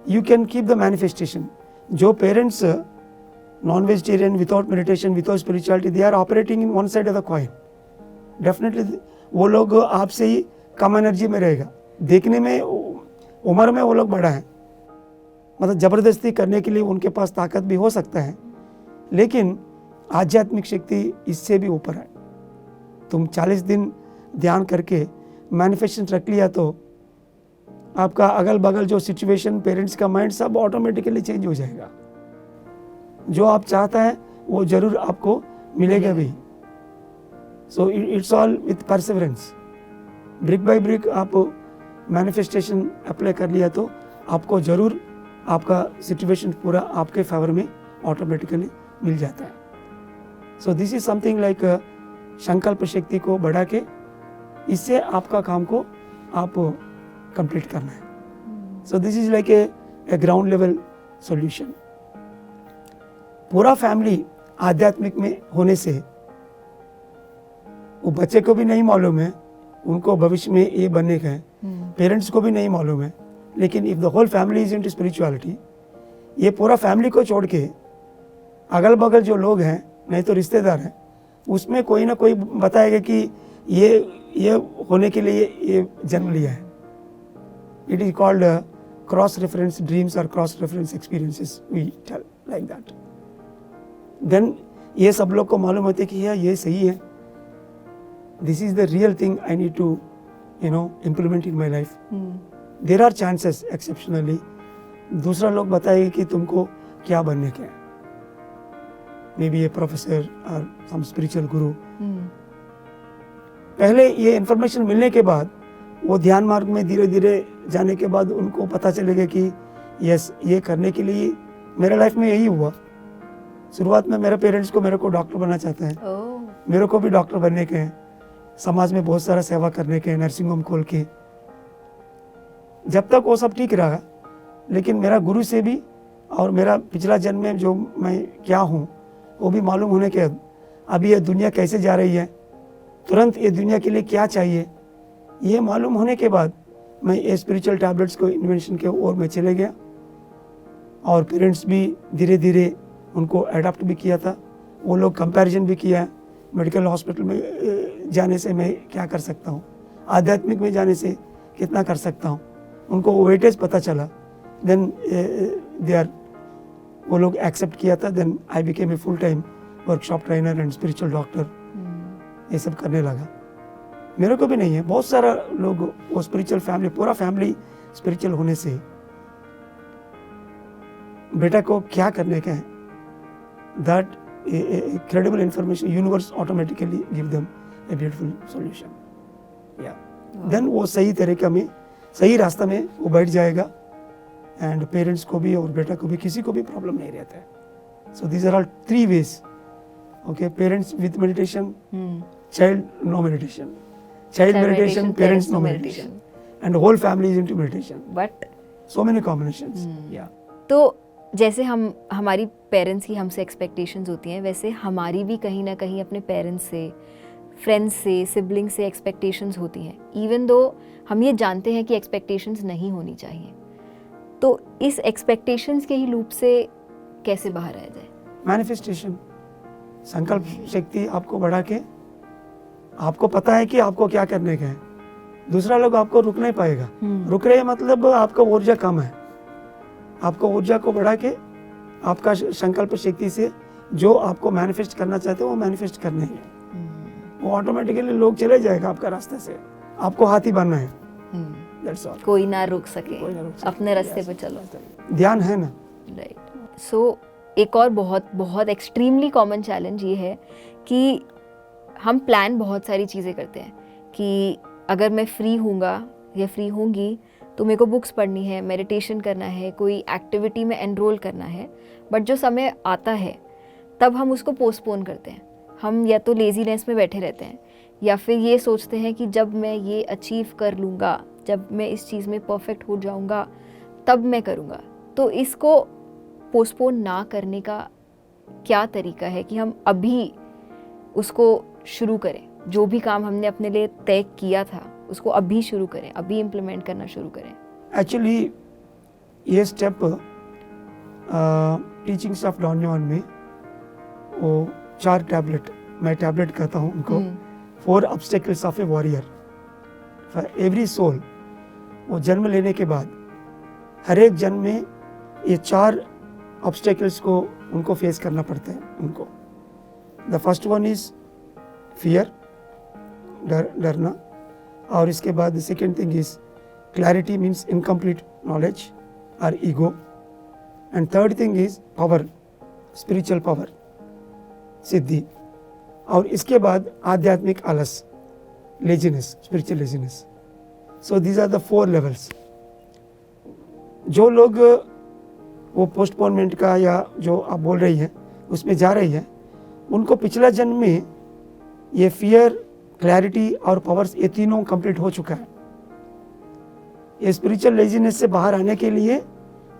you can keep the manifestation. जो parents non vegetarian, without meditation, without spirituality, they are operating in one side of the coin. Definitely वो लोग आपसे ही कम एनर्जी में रहेगा, देखने में उम्र में वो लोग बड़ा है, मतलब जबरदस्ती करने के लिए उनके पास ताकत भी हो सकता है, लेकिन आध्यात्मिक शक्ति इससे भी ऊपर है। तुम 40 दिन ध्यान करके मैनिफेस्टेशन रख लिया तो आपका अगल बगल जो सिचुएशन, पेरेंट्स का माइंड सब ऑटोमेटिकली चेंज हो जाएगा। जो आप चाहता है वो जरूर आपको मिलेगा भी। So it's all with Perseverance. Brick by brick आप मैनिफेस्टेशन अप्लाई कर लिया तो आपको जरूर आपका सिचुएशन पूरा आपके फेवर में ऑटोमेटिकली मिल जाता है। So this is something like संकल्प शक्ति को बढ़ा के इससे आपका काम को आप कंप्लीट करना है। So this is like a ground level solution. पूरा फैमिली आध्यात्मिक में होने से वो बच्चे को भी नहीं मालूम है उनको भविष्य में ये बनने का है, पेरेंट्स को भी नहीं मालूम है, लेकिन if the whole family is into spirituality, ये पूरा फैमिली को छोड़ के अगल बगल जो लोग हैं, नहीं तो रिश्तेदार हैं, उसमें कोई ना कोई बताएगा कि ये होने के लिए ये जन्म लिया है। It is called cross reference dreams और cross reference experiences, we tell like that. Then ये सब लोग को मालूम होता है कि ये सही है, this is the real thing I need to implement in my life. There are chances exceptionally दूसरा लोग बताएगा कि तुमको क्या बनने का है, मे बी ए प्रोफेसर और सम स्पिरिचुअल गुरु। पहले ये इन्फॉर्मेशन मिलने के बाद वो ध्यान मार्ग में धीरे धीरे जाने के बाद उनको पता चलेगा कि यस, ये करने के लिए मेरे लाइफ में यही हुआ। शुरुआत में मेरे पेरेंट्स को मेरे को डॉक्टर बनना चाहते हैं, मेरे को भी डॉक्टर बनने के हैं, समाज में बहुत सारा सेवा करने के, नर्सिंग होम खोल के। जब तक वो सब ठीक रहा, लेकिन मेरा गुरु से भी और मेरा पिछला जन्म में जो मैं क्या हूँ वो भी मालूम होने के अभी ये दुनिया कैसे जा रही है, तुरंत ये दुनिया के लिए क्या चाहिए, ये मालूम होने के बाद मैं ये स्पिरिचुअल टैबलेट्स को इन्वेंशन के ओर में चले गया। और पेरेंट्स भी धीरे धीरे उनको अडॉप्ट भी किया था। वो लोग कंपैरिजन भी किया, मेडिकल हॉस्पिटल में जाने से मैं क्या कर सकता हूँ, आध्यात्मिक में जाने से कितना कर सकता हूँ, उनको वेटेज पता चला। देन वो लोग एक्सेप्ट किया था। Then I became a full time workshop trainer and spiritual doctor. ये सब करने लगा। मेरे को भी नहीं है, बहुत सारा लोग वो स्पिरिचुअल फैमिली, पूरा फैमिली स्पिरिचुअल होने से बेटा को क्या करने का है, that credible information universe automatically give them a beautiful solution. Yeah. Then वो सही तरीका में, सही रास्ता में वो बैठ जाएगा, एंड पेरेंट्स को भी और बेटा को भी, किसी को भी प्रॉब्लम नहीं रहता है। So these are all 3 ways. Okay, parents with meditation, child no meditation, child meditation, parents no meditation, and whole family is into meditation. But so many combinations. Yeah. तो जैसे हमारी पेरेंट्स की हमसे एक्सपेक्टेशंस होती हैं, वैसे हमारी भी कहीं ना कहीं अपने पेरेंट्स से, फ्रेंड्स से, सिबलिंग्स से एक्सपेक्टेशंस होती हैं, इवन दो हम ये जानते हैं कि एक्सपेक्टेशंस नहीं होनी चाहिए। तो इस एक्सपेक्टेशंस के ही लूप से कैसे बाहर आ जाए? मैनिफेस्टेशन, संकल्प शक्ति आपको बढ़ा के, आपको पता है कि आपको क्या करने का है, दूसरा लोग आपको रुक नहीं पाएगा। रुक रहे मतलब आपका ऊर्जा कम है, आपको ऊर्जा को बढ़ा के आपका संकल्प शक्ति से जो आपको मैनिफेस्ट करना चाहते हो वो मैनिफेस्ट करने हैं। वो ऑटोमेटिकली लोग चले जाएगा आपका रास्ते से, आपको हाथी बनना है। That's all. कोई ना रोक सके, अपने रास्ते पे चलो, ध्यान है ना। राइट। सो एक और बहुत एक्सट्रीमली कॉमन चैलेंज ये है कि हम प्लान बहुत सारी चीज़ें करते हैं कि अगर मैं फ्री हूँगा या फ्री होंगी तो मेरे को बुक्स पढ़नी है, मेडिटेशन करना है, कोई एक्टिविटी में एनरोल करना है, बट जो समय आता है तब हम उसको पोस्टपोन करते हैं। हम या तो लेजीनेस में बैठे रहते हैं या फिर ये सोचते हैं कि जब मैं ये अचीव कर लूँगा, जब मैं इस चीज़ में परफेक्ट हो जाऊँगा तब मैं करूँगा। तो इसको पोस्टपोन ना करने का क्या तरीका है कि हम अभी उसको शुरू करें, जो भी काम हमने अपने लिए तय किया था उसको अभी शुरू करें, अभी इम्प्लीमेंट करना शुरू करें? एक्चुअली ये step teachings of Don Juan में वो 4 टैबलेट, मैं टैबलेट कहता हूँ उनको, 4 obstacles of a warrior for every soul. वो जन्म लेने के बाद हर एक जन्म में ये 4 ऑब्स्टेकल्स को उनको फेस करना पड़ता है उनको। The first one is fear, डरना, और इसके बाद the second thing is clarity means incomplete knowledge और ego, and third thing is power, spiritual power, सिद्धि, और इसके बाद आध्यात्मिक आलस, laziness, spiritual laziness. So these are the 4 levels. जो लोग वो पोस्टपोनमेंट का या जो आप बोल रही हैं उसमें जा रही है, उनको पिछला जन्म में ये फियर, क्लैरिटी और पावर्स ये तीनों कंप्लीट हो चुका है। ये स्पिरिचुअल लेजीनेस से बाहर आने के लिए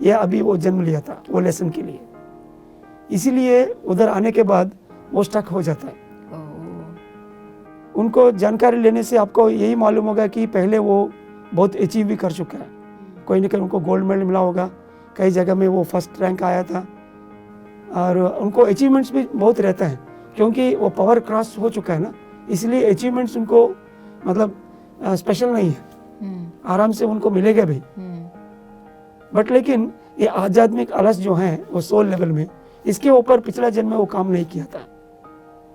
ये अभी वो जन्म लिया था वो लेसन के लिए, इसीलिए उधर आने के बाद वो स्टक हो जाता है। उनको जानकारी लेने से आपको यही मालूम होगा कि पहले वो बहुत अचीव भी कर चुका है, कोई ना कहीं उनको गोल्ड मेडल मिला होगा, कई जगह में वो फर्स्ट रैंक आया था, और उनको अचीवमेंट्स भी बहुत रहता है क्योंकि वो पावर क्रॉस हो चुका है ना, इसलिए अचीवमेंट्स उनको मतलब स्पेशल नहीं है, आराम से उनको मिलेगा भी। बट लेकिन ये आध्यात्मिक आलस जो है वो सोल लेवल में, इसके ऊपर पिछला जन्म में वो काम नहीं किया था।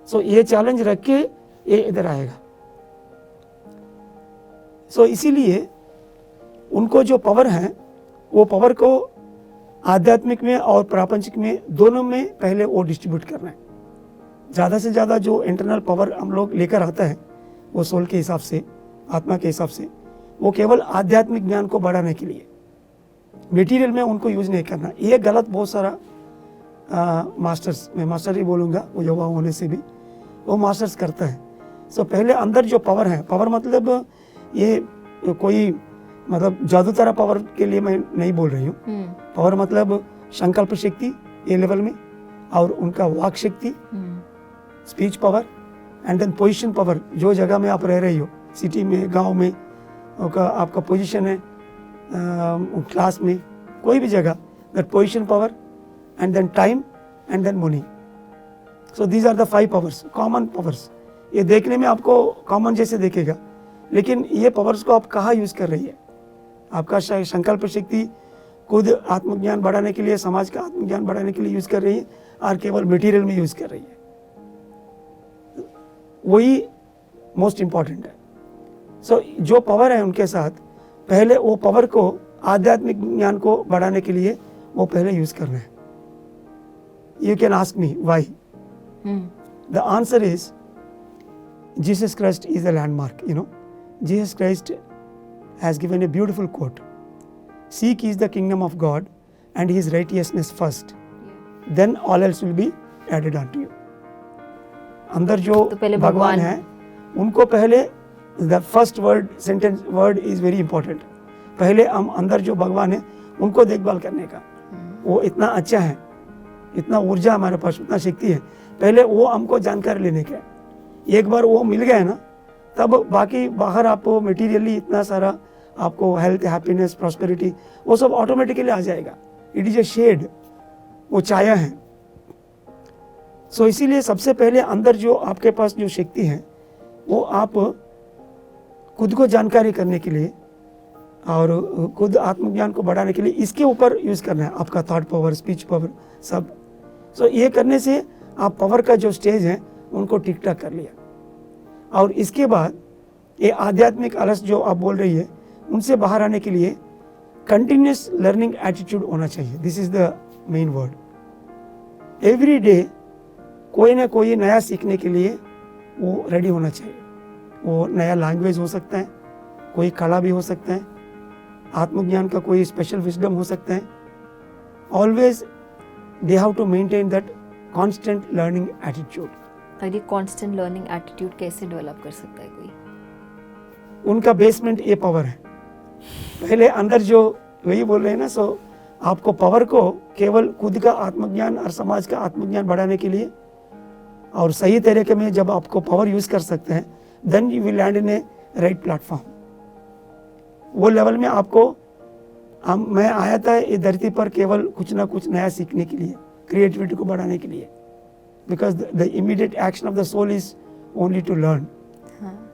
सो ये चैलेंज रख के ये इधर आएगा। सो इसीलिए उनको जो पावर है वो पावर को आध्यात्मिक में और प्रापंचिक में दोनों में पहले वो डिस्ट्रीब्यूट करना है। ज़्यादा से ज़्यादा जो इंटरनल पावर हम लोग लेकर आता है वो सोल के हिसाब से, आत्मा के हिसाब से, वो केवल आध्यात्मिक ज्ञान को बढ़ाने के लिए, मटेरियल में उनको यूज नहीं करना। ये गलत बहुत सारा मास्टर्स, मैं मास्टर ही बोलूँगा, वो युवा होने से भी वो मास्टर्स करता है। सो पहले अंदर जो पावर है, पावर मतलब ये कोई मतलब जादू तरह पावर के लिए मैं नहीं बोल रही हूँ। पावर मतलब संकल्प शक्ति ये लेवल में, और उनका वाक शक्ति, speech power, and then position power, जो जगह में आप रह रही हो, सिटी में, गांव में, आपका पोजीशन है, क्लास में, कोई भी जगह, that position power, and then time, and then money. So these are the 5 powers, common powers. ये देखने में आपको कॉमन जैसे देखेगा, लेकिन ये पावर्स को आप कहाँ यूज कर रही है? आपका संकल्प शक्ति खुद आत्मज्ञान बढ़ाने के लिए, समाज का आत्मज्ञान बढ़ाने के लिए यूज कर रही है, और केवल मटेरियल में यूज कर रही है, वही मोस्ट इंपॉर्टेंट है। सो जो पावर है उनके साथ, पहले वो पावर को आध्यात्मिक ज्ञान को बढ़ाने के लिए वो पहले यूज करना है। You can ask me why? The answer is Jesus Christ is a landmark. You know, Jesus Christ has given a beautiful quote, seek is the kingdom of God and his righteousness first, then all else will be added unto you। अंदर जो तो भगवान है उनको पहले the first word sentence word is very important। पहले हम अंदर जो भगवान है उनको देखभाल करने का, वो इतना अच्छा है, इतना ऊर्जा हमारे पास, इतना शक्ति है, पहले वो हमको जानकारी लेने का। एक बार वो मिल गया ना, तब बाकी बाहर आपको मटेरियली इतना सारा आपको हेल्थ, हैप्पीनेस, प्रॉस्पेरिटी, वो सब ऑटोमेटिकली आ जाएगा। इट इज ए शेड, वो छाया है। सो इसीलिए सबसे पहले अंदर जो आपके पास जो शक्ति है वो आप खुद को जानकारी करने के लिए और खुद आत्मज्ञान को बढ़ाने के लिए इसके ऊपर यूज करना है, आपका थॉट पावर, स्पीच पावर, सब। सो ये करने से आप पावर का जो स्टेज है उनको ठीक ठाक कर लिया, और इसके बाद ये आध्यात्मिक आलस जो आप बोल रही है उनसे बाहर आने के लिए कंटिन्यूस लर्निंग एटीट्यूड होना चाहिए। This is the main word. Every day कोई ना कोई नया सीखने के लिए वो रेडी होना चाहिए। वो नया लैंग्वेज हो सकता है, कोई कला भी हो सकता है, आत्मज्ञान का कोई स्पेशल विजडम हो सकता है. Always they have to maintain that constant learning attitude. और ये कांस्टेंट लर्निंग एटीट्यूड कैसे डेवलप कर सकता है कोई? उनका बेसमेंट ये पावर है. पहले अंदर जो वही बोल रहे हैं ना, सो आपको पावर को केवल खुद का आत्मज्ञान और समाज का आत्मज्ञान बढ़ाने के लिए और सही तरीके में जब आपको पावर यूज कर सकते हैं, then you will land in a right platform. वो लेवल में आपको मैं आया था ये धरती पर केवल कुछ ना कुछ नया सीखने के लिए, क्रिएटिविटी को बढ़ाने के लिए. Because the immediate action of the soul is only to learn.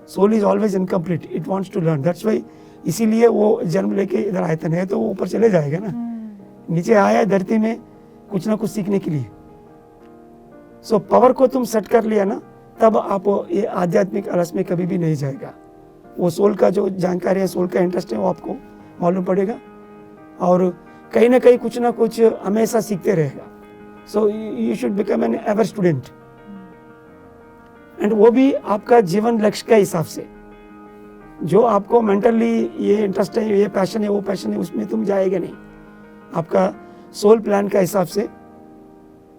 Soul is always incomplete, it wants to learn. That's why इसीलिए वो जन्म लेके इधर आए थे, नहीं तो वो ऊपर चले जाएगा ना. नीचे आया है धरती में कुछ ना कुछ सीखने के लिए. सो पावर को तुम सेट कर लिया ना, तब आप ये आध्यात्मिक आलस में कभी भी नहीं जाएगा. वो सोल का जो जानकारी है, सोल का इंटरेस्ट है, वो आपको मालूम पड़ेगा और कहीं ना कहीं कुछ ना कुछ हमेशा सीखते रहेगा. So you should become an ever student. And वो भी आपका जीवन लक्ष्य के हिसाब से, जो आपको मेंटली ये इंटरेस्ट है, ये पैशन है, वो पैशन है, उसमें तुम जाएगा नहीं. आपका सोल प्लान का हिसाब से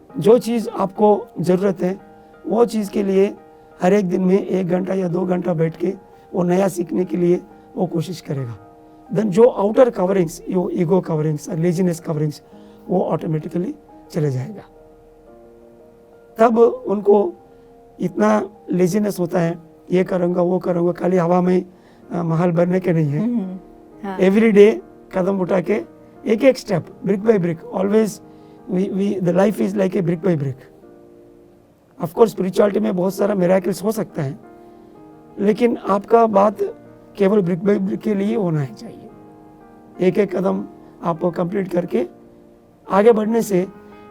जो चीज़ आपको ज़रूरत है, वो चीज़ के लिए हर एक दिन में 1 घंटा या 2 घंटा बैठ के वो नया सीखने के लिए वो कोशिश करेगा. देन जो आउटर कवरिंग्स, यो ईगो कवरिंग्स, लेजीनेस कवरिंग्स, वो ऑटोमेटिकली चले जाएगा. तब उनको इतना लेजीनेस होता है, ये करूँगा वो करूँगा, खाली हवा में महल बनने के नहीं है. एवरी डे कदम उठा के एक एक step, brick by brick. Always the life is like a brick by brick. Of course spirituality में बहुत सारा मिरेकल्स हो सकता है, लेकिन आपका बात केवल ब्रिक बाय ब्रिक के लिए होना ही चाहिए. एक एक कदम आप कंप्लीट करके आगे बढ़ने से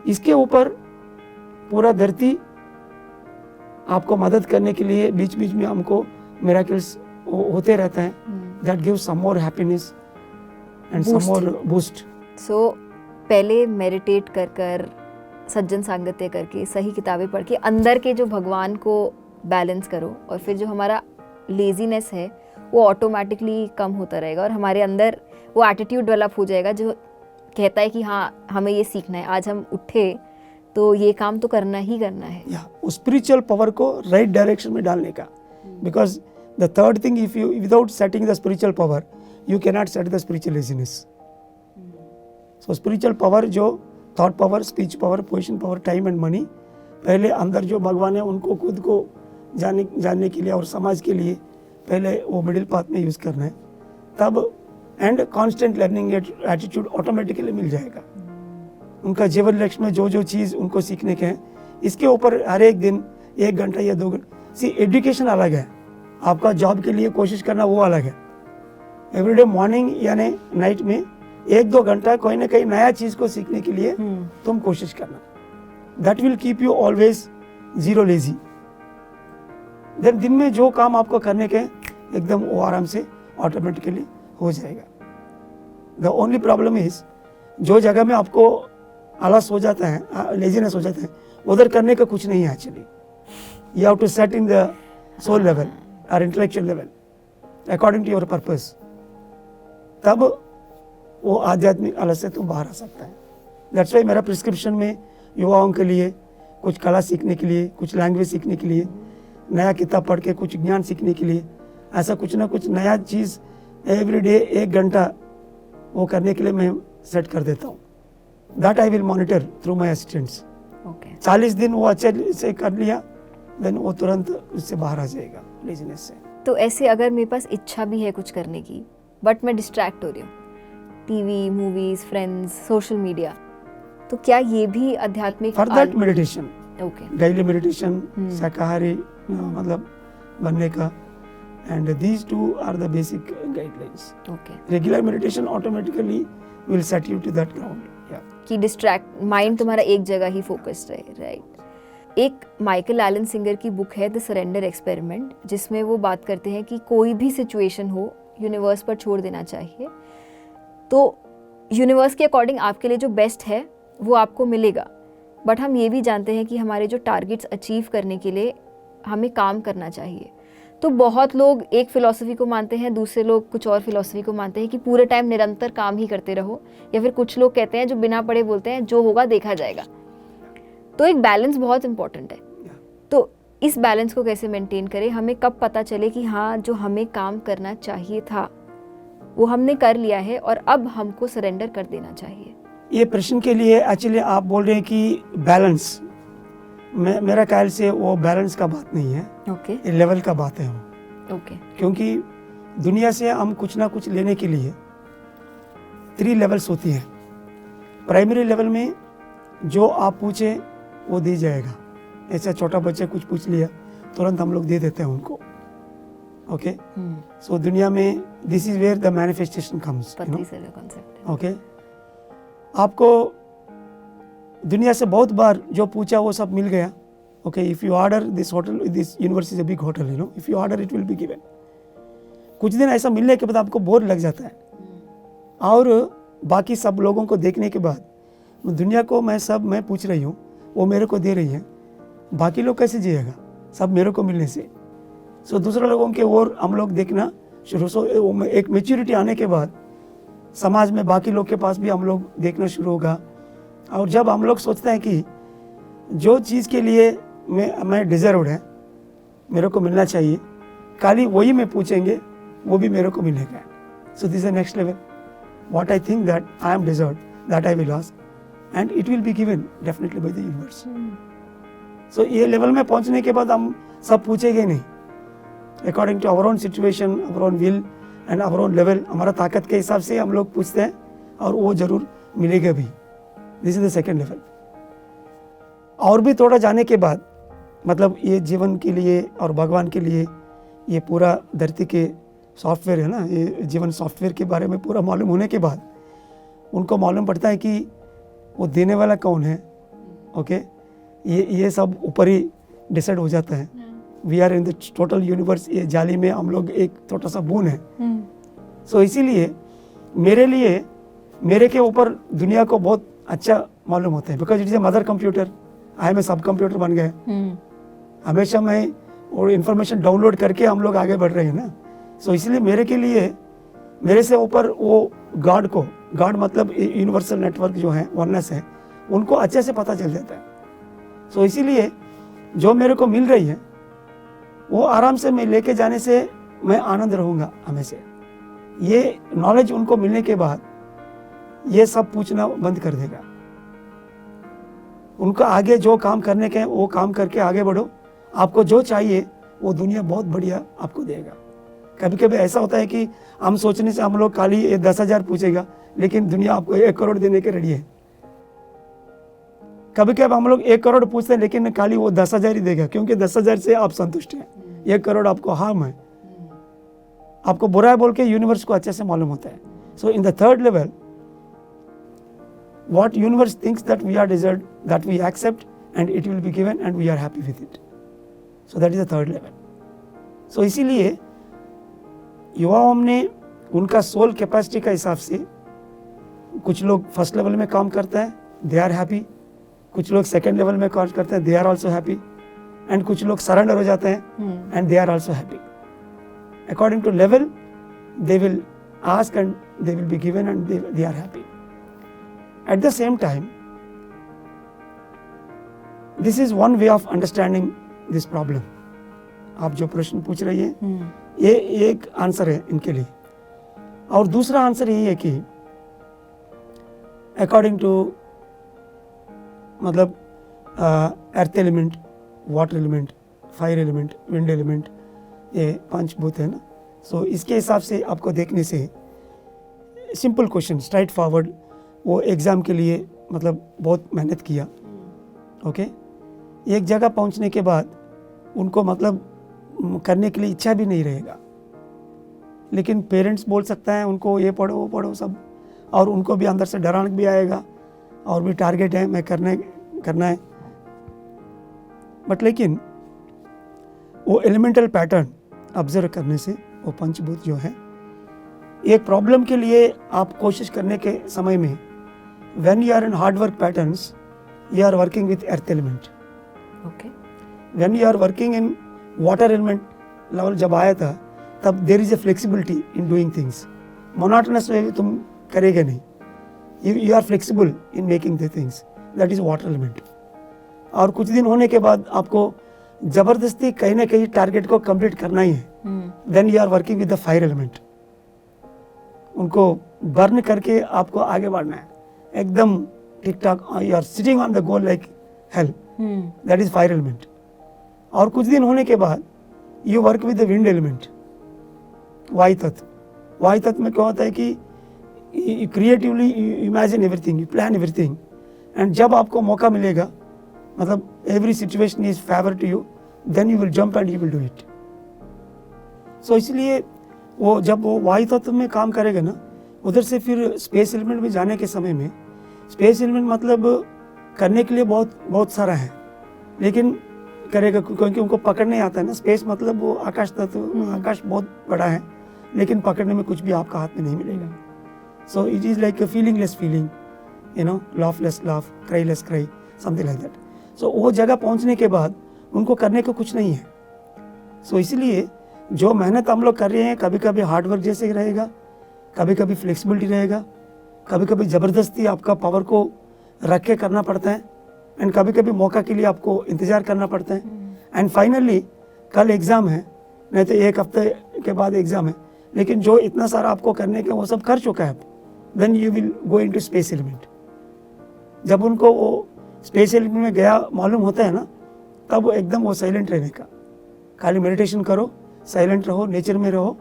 इसके ऊपर पूरा धरती आपको मदद करने के लिए बीच बीच में हमको मिरेकल्स होते रहता है. That gives some more happiness and some more boost. So पहले मेडिटेट कर कर, सज्जन सांगत्य करके, सही किताबें पढ़ के अंदर के जो भगवान को बैलेंस करो, और फिर जो हमारा लेजीनेस है वो ऑटोमेटिकली कम होता रहेगा और हमारे अंदर वो एटीट्यूड डेवलप हो जाएगा जो कहता है कि हाँ हमें ये सीखना है, आज हम उठे तो ये काम तो करना ही करना है. उस स्पिरिचुअल पावर को राइट डायरेक्शन में डालने का. Because the third thing, if you without setting the spiritual power you can not set the spiritual laziness. So spiritual power जो thought power, speech power, position power, time and money, पहले अंदर जो भगवान है उनको खुद को जानने के लिए और समाज के लिए पहले वो मिडिल पाथ में यूज करना है. तब and constant learning attitude automatically मिल जाएगा. उनका जीवन लक्ष्य में जो जो चीज़ उनको सीखने के हैं, इसके ऊपर हर एक दिन 1 घंटा या 2 घंटा. सी एजुकेशन अलग है, आपका जॉब के लिए कोशिश करना वो अलग है. एवरीडे मॉर्निंग यानी नाइट में 1-2 घंटा कोई ना कोई नया चीज़ को सीखने के लिए तुम कोशिश करना. That will keep you always zero lazy. Then दिन में जो काम आपको करने के एकदम वो आराम से ऑटोमेटिकली हो जाएगा. द ओनली प्रॉब्लम इज जो जगह में आपको आलस हो जाता है, लेजीनेस हो जाता है, उधर करने का कुछ नहीं है actually. You have to set in the soul level और intellectual level according to your purpose. तब वो आध्यात्मिक आलस से तुम बाहर आ सकता है. दैट्स वाई मेरा प्रिस्क्रिप्शन में युवाओं के लिए कुछ कला सीखने के लिए, कुछ लैंग्वेज सीखने के लिए, नया किताब पढ़ के कुछ ज्ञान सीखने के लिए, ऐसा कुछ ना कुछ नया चीज़ एवरी डे 1 घंटा वो करने के लिए मैं सेट कर देता हूँ. That I will monitor through my assistants. 40 दिन वो अच्छे से कर लिया, देन वो तुरंत उससे बाहर आ जाएगा लेजीनेस से. तो ऐसे अगर मेरे पास इच्छा भी है कुछ करने की, बट मैं डिस्ट्रैक्ट हो रही हूँ, TV, movies, friends, social media, तो क्या ये भी आध्यात्मिक? For that meditation, okay, daily meditation, शाकाहारी मतलब बनने का, and these two are the basic guidelines. Okay. Regular meditation automatically will set you to that ground. Yeah. कि डिस्ट्रैक्ट माइंड तुम्हारा एक जगह ही फोकस्ड रहे, राइट. एक माइकल एलन सिंगर की बुक है द सरेंडर एक्सपेरिमेंट, जिसमें वो बात करते हैं कि कोई भी सिचुएशन हो यूनिवर्स पर छोड़ देना चाहिए. तो यूनिवर्स के अकॉर्डिंग आपके लिए जो बेस्ट है वो आपको मिलेगा, बट हम ये भी जानते हैं कि हमारे जो टारगेट्स अचीव करने के लिए हमें काम करना चाहिए. तो बहुत लोग एक फिलॉसफी को मानते हैं, दूसरे लोग कुछ और फिलॉसफी को मानते हैं कि पूरे टाइम निरंतर काम ही करते रहो, या फिर कुछ लोग कहते हैं जो बिना पढ़े बोलते हैं जो होगा देखा जाएगा। तो एक बैलेंस बहुत इंपॉर्टेंट है। तो इस बैलेंस को कैसे मेंटेन करें, हमें कब पता चले कि हाँ जो हमें काम करना चाहिए था वो हमने कर लिया है और अब हमको सरेंडर कर देना चाहिए? ये प्रश्न के लिए एक्चुअली आप बोल रहे हैं कि बैलेंस, मेरा ख्याल से वो बैलेंस का बात नहीं है, ओके ये लेवल का बात है वो। ओके क्योंकि दुनिया से हम कुछ ना कुछ लेने के लिए 3 लेवल्स होती हैं। प्राइमरी लेवल में जो आप पूछे वो दी जाएगा। ऐसा छोटा बच्चा कुछ पूछ लिया तुरंत हम लोग दे देते हैं उनको। ओके, सो दुनिया में this is where the manifestation comes. पति से कॉन्सेप्ट। ओके, आपको दुनिया से बहुत बार जो पूछा वो सब मिल गया। Okay, if you order this hotel, this universe is a big hotel, you know, if you order it will be given. कुछ दिन ऐसा मिलने के बाद आपको बोर लग जाता है, और बाकी सब लोगों को देखने के बाद दुनिया को मैं पूछ रही हूँ, वो मेरे को दे रही है, बाकी लोग कैसे जिएगा सब मेरे को मिलने से। सो दूसरे लोगों के और हम लोग देखना शुरू, एक मेच्योरिटी आने के बाद समाज में बाकी लोग के पास भी हम लोग देखना शुरू होगा। और जब हम लोग सोचते हैं कि जो चीज़ के लिए मैं डिजर्व्ड है, मेरे को मिलना चाहिए, खाली वही में पूछेंगे वो भी मेरे को मिलेगा। So this is next level, what I think that I am deserved, that I will ask and it will be given definitely by the universe. So ये लेवल में पहुंचने के बाद हम सब पूछेंगे नहीं, according to our own situation, our own will and our own level, हमारा ताकत के हिसाब से हम लोग पूछते हैं और वो जरूर मिलेगा भी। This is the second level. और भी थोड़ा जाने के बाद, मतलब ये जीवन के लिए और भगवान के लिए ये पूरा धरती के सॉफ्टवेयर है ना, ये जीवन सॉफ्टवेयर के बारे में पूरा मालूम होने के बाद उनको मालूम पड़ता है कि वो देने वाला कौन है। ओके, ये सब ऊपर ही डिसाइड हो जाता है। We are in the total universe, ये जाली में हम लोग एक छोटा सा बूंद है। सो इसीलिए मेरे लिए मेरे के ऊपर दुनिया को बहुत अच्छा मालूम होता है, because it is a mother computer, I am a sub computer बन गए। हमेशा मैं और इन्फॉर्मेशन डाउनलोड करके हम लोग आगे बढ़ रहे हैं ना। सो इसलिए मेरे के लिए मेरे से ऊपर वो गॉड को, गॉड मतलब यूनिवर्सल नेटवर्क जो है, वननेस है, उनको अच्छे से पता चल जाता है। सो इसीलिए जो मेरे को मिल रही है वो आराम से मैं लेके जाने से मैं आनंद रहूँगा हमेशा। ये नॉलेज उनको मिलने के बाद ये सब पूछना बंद कर देगा। उनका आगे जो काम करने के वो काम करके आगे बढ़ो, आपको जो चाहिए वो दुनिया बहुत बढ़िया आपको देगा। कभी कभी ऐसा होता है कि हम सोचने से हम लोग खाली 10,000 पूछेगा, लेकिन दुनिया आपको 1 करोड़ देने के रेडी है। कभी कभी हम लोग 1 करोड़ पूछते हैं, लेकिन खाली वो 10,000 ही देगा, क्योंकि 10,000 से आप संतुष्ट हैं। 1 करोड़ आपको हार्म है, आपको बुरा है बोल के यूनिवर्स को अच्छे से मालूम होता है। So in the third level, what universe thinks that we are deserved, that we accept and it will be given and we are happy with it. So that is the third level. So इसीलिए युवाओं ने उनका soul capacity का हिसाब से, कुछ लोग first level में काम करते हैं, दे आर हैप्पी, कुछ लोग सेकंड लेवल में काम करते हैं, they are also happy, and कुछ लोग सरेंडर हो जाते हैं and they are also happy. According to level they will ask and they will be given and they are happy. At the same time, this is one way of understanding this problem. आप जो प्रश्न पूछ रही है, ये एक answer है इनके लिए। और दूसरा आंसर यही है कि अकॉर्डिंग टू, मतलब earth element, water element, fire element, wind element, ये 5 भूत है ना। सो इसके हिसाब से आपको देखने से सिंपल क्वेश्चन, स्ट्राइट फॉरवर्ड, वो एग्ज़ाम के लिए मतलब बहुत मेहनत किया। ओके, एक जगह पहुंचने के बाद उनको मतलब करने के लिए इच्छा भी नहीं रहेगा, लेकिन पेरेंट्स बोल सकता है उनको ये पढ़ो वो पढ़ो सब, और उनको भी अंदर से डराने भी आएगा और भी टारगेट है मैं करना है। बट लेकिन वो एलिमेंटल पैटर्न ऑब्जर्व करने से वो पंचभूत जो है, एक प्रॉब्लम के लिए आप कोशिश करने के समय में, when you are in hard work patterns, you are working with earth element. Okay. When you are working in water element, level जब आया था तब there is a flexibility in doing things. Monotonous way तुम करेंगे नहीं. You are flexible in making the things. That is water element. और कुछ दिन होने के बाद आपको जबरदस्ती कहीं ना कहीं टारगेट को कंप्लीट करना ही है. Then you are working with the fire element. उनको बर्न करके आपको आगे बढ़ना है एकदम ठीक ठाक. You are sitting on the goal like hell. That is fire element. और कुछ दिन होने के बाद you work with the wind element, वायु तत्व. वायु तत्व में क्या होता है कि creatively imagine everything, you plan everything. And जब आपको मौका मिलेगा, मतलब every situation is favour to you, then you will jump and you will do it. So इसलिए वो जब वो वायु तत्व में काम करेगा ना, उधर से फिर स्पेस एलिमेंट में जाने के समय में, स्पेस एलिमेंट मतलब करने के लिए बहुत बहुत सारा है, लेकिन करेगा क्योंकि उनको पकड़ने आता है ना. स्पेस मतलब वो आकाश तत्व, आकाश बहुत बड़ा है, लेकिन पकड़ने में कुछ भी आपका हाथ में नहीं मिलेगा. So it is like feelingless feeling, you know, laughless laugh, cryless cry, something like that. So वो जगह पहुंचने के बाद उनको करने को कुछ नहीं है. सो इसलिए जो मेहनत हम लोग कर रहे हैं, कभी कभी हार्डवर्क जैसे ही रहेगा, कभी कभी फ्लेक्सिबिलिटी रहेगा, कभी कभी ज़बरदस्ती आपका पावर को रख के करना पड़ता है, एंड कभी कभी मौका के लिए आपको इंतज़ार करना पड़ता है. एंड फाइनली कल एग्ज़ाम है, नहीं तो एक हफ्ते के बाद एग्ज़ाम है, लेकिन जो इतना सारा आपको करने का वो सब कर चुका है. Then you will go into space element. जब उनको वो स्पेस एलिमेंट में गया मालूम होता है ना, तब एकदम वो साइलेंट रहने का, खाली मेडिटेशन करो, साइलेंट रहो, नेचर में रहो.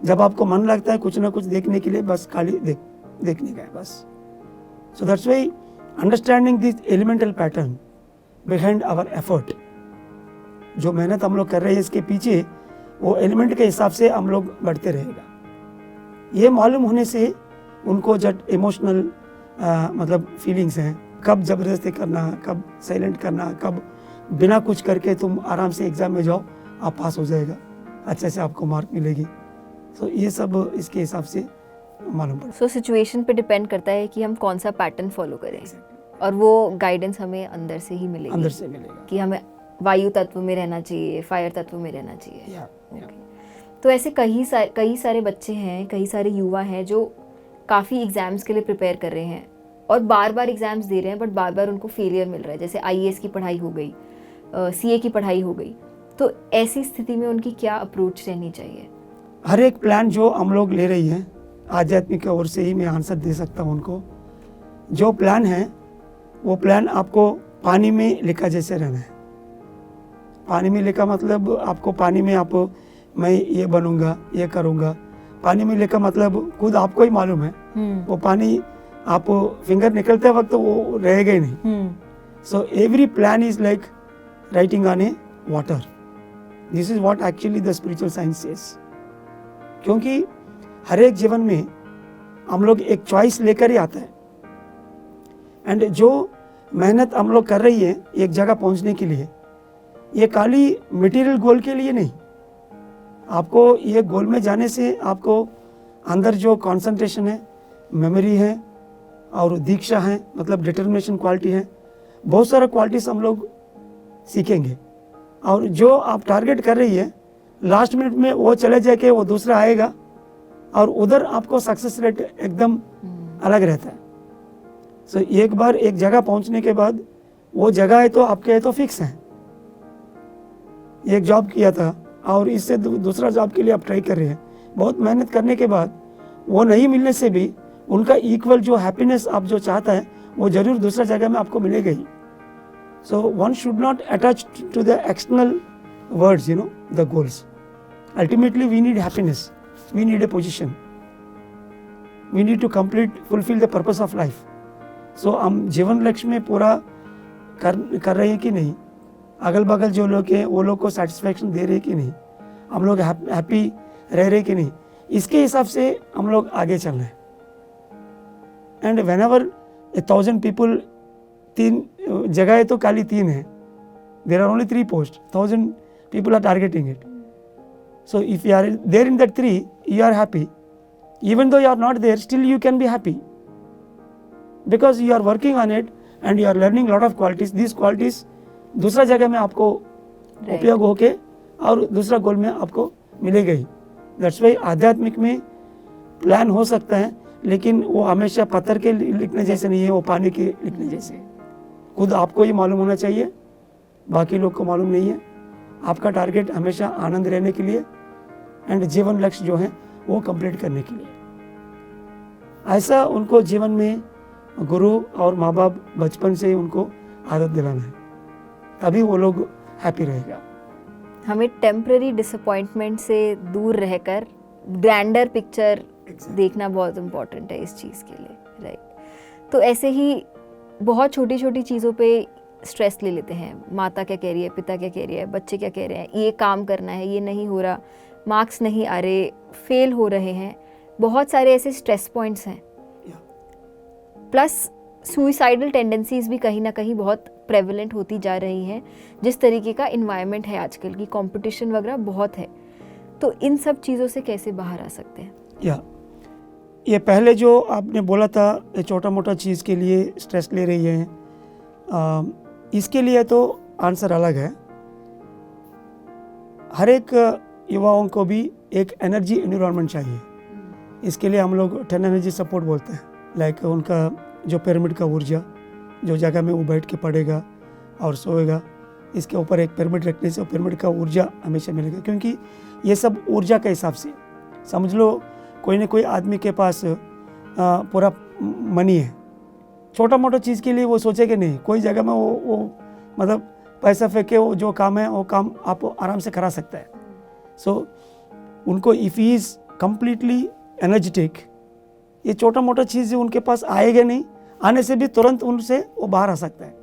जब आपको मन लगता है कुछ ना कुछ देखने के लिए, बस खाली देखने का है बस. So that's why understanding this elemental pattern behind our effort, जो मेहनत हम लोग कर रहे हैं इसके पीछे वो एलिमेंट के हिसाब से हम लोग बढ़ते रहेगा. ये मालूम होने से उनको जब इमोशनल मतलब फीलिंग्स हैं, कब ज़बरदस्ती करना, कब साइलेंट करना, कब बिना कुछ करके तुम आराम से एग्ज़ाम में जाओ, आप पास हो जाएगा, अच्छे से आपको मार्क मिलेगी. सो ये सब इसके हिसाब से मालूम पड़ता है. सो सिचुएशन पे डिपेंड करता है कि हम कौन सा पैटर्न फॉलो करें. और वो गाइडेंस हमें अंदर से ही मिलेगी, अंदर से मिलेगा कि हमें वायु तत्व में रहना चाहिए, फायर तत्व में रहना चाहिए. या. तो ऐसे कई सारे बच्चे हैं, कई सारे युवा हैं जो काफ़ी एग्ज़ाम्स के लिए प्रिपेयर कर रहे हैं और बार बार एग्ज़ाम्स दे रहे हैं, बट बार बार उनको फेलियर मिल रहा है. जैसे IAS की पढ़ाई हो गई, CA की पढ़ाई हो गई. तो ऐसी स्थिति में उनकी क्या अप्रोच रहनी चाहिए? हर एक प्लान जो हम लोग ले रही हैं, आध्यात्मिक की ओर से ही मैं आंसर दे सकता हूँ उनको. जो प्लान है वो प्लान आपको पानी में लिखा जैसे रहना है. पानी में लिखा मतलब आपको पानी में आप मैं ये बनूंगा, ये करूंगा. पानी में लिखा मतलब खुद आपको ही मालूम है वो पानी आप फिंगर निकलते वक्त वो रहेगा ही नहीं. So every plan is like writing on A water. This is what actually the spiritual science says. क्योंकि हर एक जीवन में हम लोग एक चॉइस लेकर ही आता है, एंड जो मेहनत हम लोग कर रही है एक जगह पहुंचने के लिए, ये खाली मटेरियल गोल के लिए नहीं. आपको ये गोल में जाने से आपको अंदर जो कंसंट्रेशन है, मेमोरी है और दीक्षा है, मतलब डिटर्मिनेशन क्वालिटी है, बहुत सारा क्वालिटीज हम लोग सीखेंगे. और जो आप टारगेट कर रही है लास्ट मिनट में वो चले जाके वो दूसरा आएगा, और उधर आपको सक्सेस रेट एकदम अलग रहता है. सो एक बार एक जगह पहुंचने के बाद वो जगह है तो आपके है तो फिक्स है. एक जॉब किया था और इससे दूसरा जॉब के लिए आप ट्राई कर रहे हैं, बहुत मेहनत करने के बाद वो नहीं मिलने से भी उनका इक्वल जो हैप्पीनेस आप जो चाहता है वो जरूर दूसरा जगह में आपको मिलेगा ही. So one should not attach to the external words, you know, the goals. Ultimately we need happiness, we need a position, we need to fulfill the purpose of life. So हम जीवन लक्ष्य में पूरा कर रहे हैं कि नहीं, अगल बगल जो लोग हैं वो लोग को सेटिस्फैक्शन दे रहे हैं कि नहीं, हम लोग हैप्पी रह रहे कि नहीं, इसके हिसाब से हम लोग आगे चल रहे हैं. एंड वेन एवर 1000 people, 3 जगह है तो खाली 3 है, there are only 3 posts, 1000 people are targeting it. So if you are there in that 3, you are happy. Even though you are not there, still you can be happy, because you are working on it and you are learning lot of qualities. These qualities दूसरा जगह में आपको उपयोग होके और दूसरा गोल में आपको मिलेगा ही। दैट्स वाई आध्यात्मिक में प्लान हो सकता है, लेकिन वो हमेशा पत्थर के लिखने जैसे नहीं है, वो पानी के लिखने जैसे। खुद आपको ही मालूम होना चाहिए, बाकी लोग को मालूम नहीं है। आपका टारगेट हमेशा आनंद रहने के लिए एंड जीवन लक्ष्य जो है वो कंप्लीट करने के लिए। ऐसा उनको जीवन में गुरु और माँ बाप बचपन से ही उनको आदत दिलाना है, तभी वो लोग हैप्पी रहेगा। हमें टेम्पररी डिसअपॉइंटमेंट से दूर रहकर ग्रैंडर पिक्चर देखना बहुत इम्पोर्टेंट है इस चीज़ के लिए, राइट। तो ऐसे ही बहुत छोटी छोटी चीज़ों पे स्ट्रेस ले लेते हैं। माता क्या कह रही है, पिता क्या कह रही है, बच्चे क्या कह रहे हैं, ये काम करना है, ये नहीं हो रहा, मार्क्स नहीं आ रहे, फेल हो रहे हैं, बहुत सारे ऐसे स्ट्रेस पॉइंट्स हैं। प्लस सुइसाइडल टेंडेंसीज भी कहीं ना कहीं बहुत प्रेवलेंट होती जा रही हैं। जिस तरीके का इन्वायरमेंट है आजकल की, कंपटीशन वगैरह बहुत है, तो इन सब चीज़ों से कैसे बाहर आ सकते हैं? ये पहले जो आपने बोला था, ये छोटा मोटा चीज़ के लिए स्ट्रेस ले रही है, इसके लिए तो आंसर अलग है। हर एक युवाओं को भी एक एनर्जी एनवायरनमेंट चाहिए। इसके लिए हम लोग 10 एनर्जी सपोर्ट बोलते हैं। लाइक उनका जो पिरामिड का ऊर्जा, जो जगह में वो बैठ के पढ़ेगा और सोएगा, इसके ऊपर एक पिरामिड रखने से पिरामिड का ऊर्जा हमेशा मिलेगा। क्योंकि ये सब ऊर्जा के हिसाब से समझ लो, कोई ना कोई आदमी के पास पूरा मनी है, छोटा मोटा चीज़ के लिए वो सोचेगा नहीं, कोई जगह में वो मतलब पैसा फेंके, वो जो काम है वो काम आप आराम से करा सकता है। सो उनको if he is completely energetic, ये छोटा मोटा चीज़ उनके पास आएगा नहीं, आने से भी तुरंत उनसे वो बाहर आ सकता है।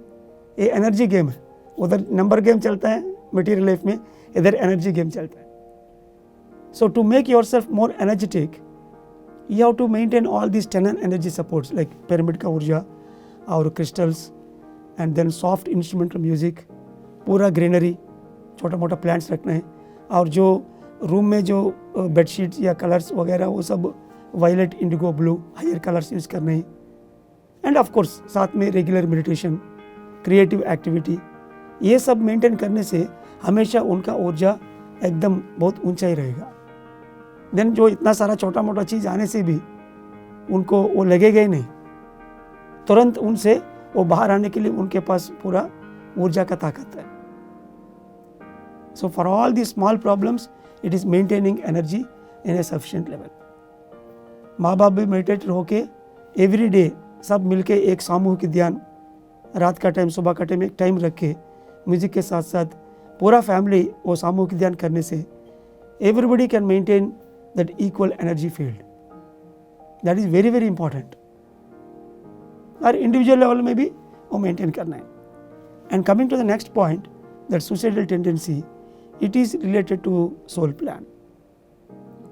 ये एनर्जी गेम है। उधर नंबर गेम चलता है मटेरियल लाइफ में, इधर एनर्जी गेम चलता है। So to make yourself more energetic, you have to maintain all this 10 energy supports, like pyramid का ऊर्जा और crystals and then soft instrumental music, पूरा ग्रीनरी, छोटा मोटा प्लांट्स रखना है, और जो रूम में जो बेडशीट्स या कलर्स वगैरह वो सब violet, indigo, blue, higher colours use करने हैं। एंड ऑफ कोर्स साथ में रेगुलर मेडिटेशन, क्रिएटिव एक्टिविटी, ये सब मेंटेन करने से हमेशा उनका ऊर्जा एकदम बहुत ऊंचा ही रहेगा। देन जो इतना सारा छोटा मोटा चीज़ आने से भी उनको वो लगेगा ही नहीं, तुरंत उनसे वो बाहर आने के लिए उनके पास पूरा ऊर्जा का ताकत है। So for all the small problems it is maintaining energy in A sufficient level. माँ बाप भी मेडिटेटर होके एवरी डे सब मिलके एक सामूहिक ध्यान, रात का टाइम, सुबह का टाइम, एक टाइम रख के म्यूजिक के साथ साथ पूरा फैमिली वो सामूहिक ध्यान करने से everybody can maintain that equal energy field. That is very very important. और इंडिविजुअल लेवल में भी वो मेंटेन करना है। And coming to the next point, that suicidal tendency, it is related to soul plan.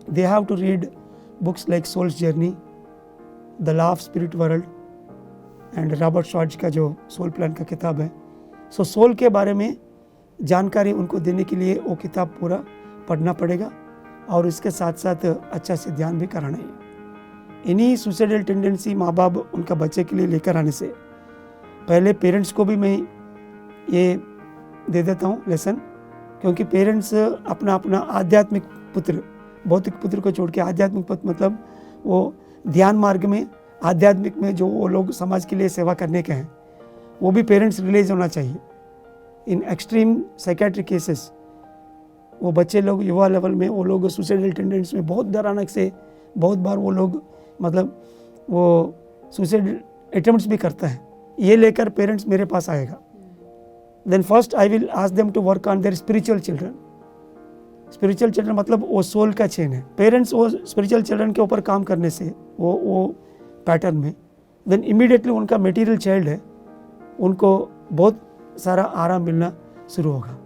They have to read books like Soul's Journey, The Law of Spirit World and Robert Schwartz का जो soul plan का किताब है। So soul के बारे में जानकारी उनको देने के लिए वो किताब पूरा पढ़ना पड़ेगा, और इसके साथ साथ अच्छा से ध्यान भी कराना है। इन्हीं सुसाइडल टेंडेंसी माँ बाप उनका बच्चे के लिए लेकर आने से पहले पेरेंट्स को भी मैं ये दे देता हूँ लेसन, क्योंकि पेरेंट्स अपना अपना आध्यात्मिक पुत्र, भौतिक पुत्र को छोड़ के आध्यात्मिक पुत्र, मतलब वो ध्यान मार्ग में, आध्यात्मिक में जो वो लोग समाज के लिए सेवा करने के हैं, वो भी पेरेंट्स रिलीज होना चाहिए। इन एक्सट्रीम साइकेट्रिक केसेस वो बच्चे लोग युवा लेवल में वो लोग सुसाइडल टेंडेंसी में बहुत डराने से बहुत बार वो लोग मतलब वो सुसाइड अटेम्प्ट्स भी करता है। ये लेकर पेरेंट्स मेरे पास आएगा, then first I will ask them to work on their spiritual children. Spiritual children मतलब वो सोल का चेन है। पेरेंट्स वो स्पिरिचुअल चिल्ड्रन के ऊपर काम करने से वो पैटर्न में, देन इमीडिएटली उनका मटेरियल चाइल्ड है, उनको बहुत सारा आराम मिलना शुरू होगा।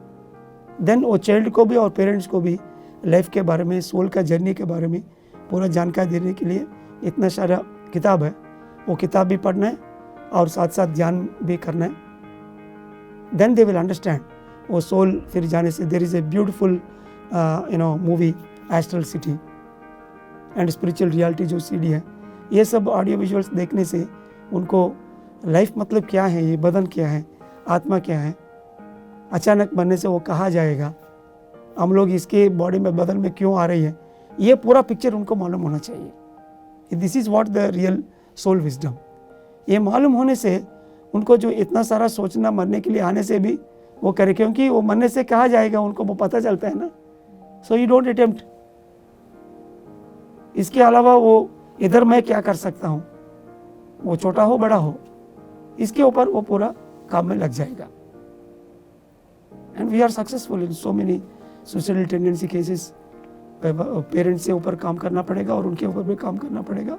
देन वो चाइल्ड को भी और पेरेंट्स को भी लाइफ के बारे में, सोल का जर्नी के बारे में पूरा जानकारी देने के लिए इतना सारा किताब है। वो किताब भी पढ़ना है और साथ साथ ध्यान भी करना है। Then they will understand. वो सोल फिर जाने से there is a beautiful movie Astral City and Spiritual Reality जो सीडी है, ये सब ऑडियो विजुअल्स देखने से उनको लाइफ मतलब क्या है, ये बदन क्या है, आत्मा क्या है, अचानक बनने से वो कहाँ जाएगा, हम लोग इसके बॉडी में बदन में क्यों आ रही है, ये पूरा पिक्चर उनको मालूम होना चाहिए। This is what the real soul wisdom. ये मालूम होने से उनको जो इतना सारा सोचना मरने के लिए आने से भी वो करे, क्योंकि वो मरने से कहा जाएगा उनको वो पता चलता है ना। So you don't attempt. इसके अलावा वो इधर मैं क्या कर सकता हूँ, वो छोटा हो बड़ा हो, इसके ऊपर वो पूरा काम में लग जाएगा। And we are successful in so many suicidal tendency cases. Parents से ऊपर काम करना पड़ेगा और उनके ऊपर भी काम करना पड़ेगा।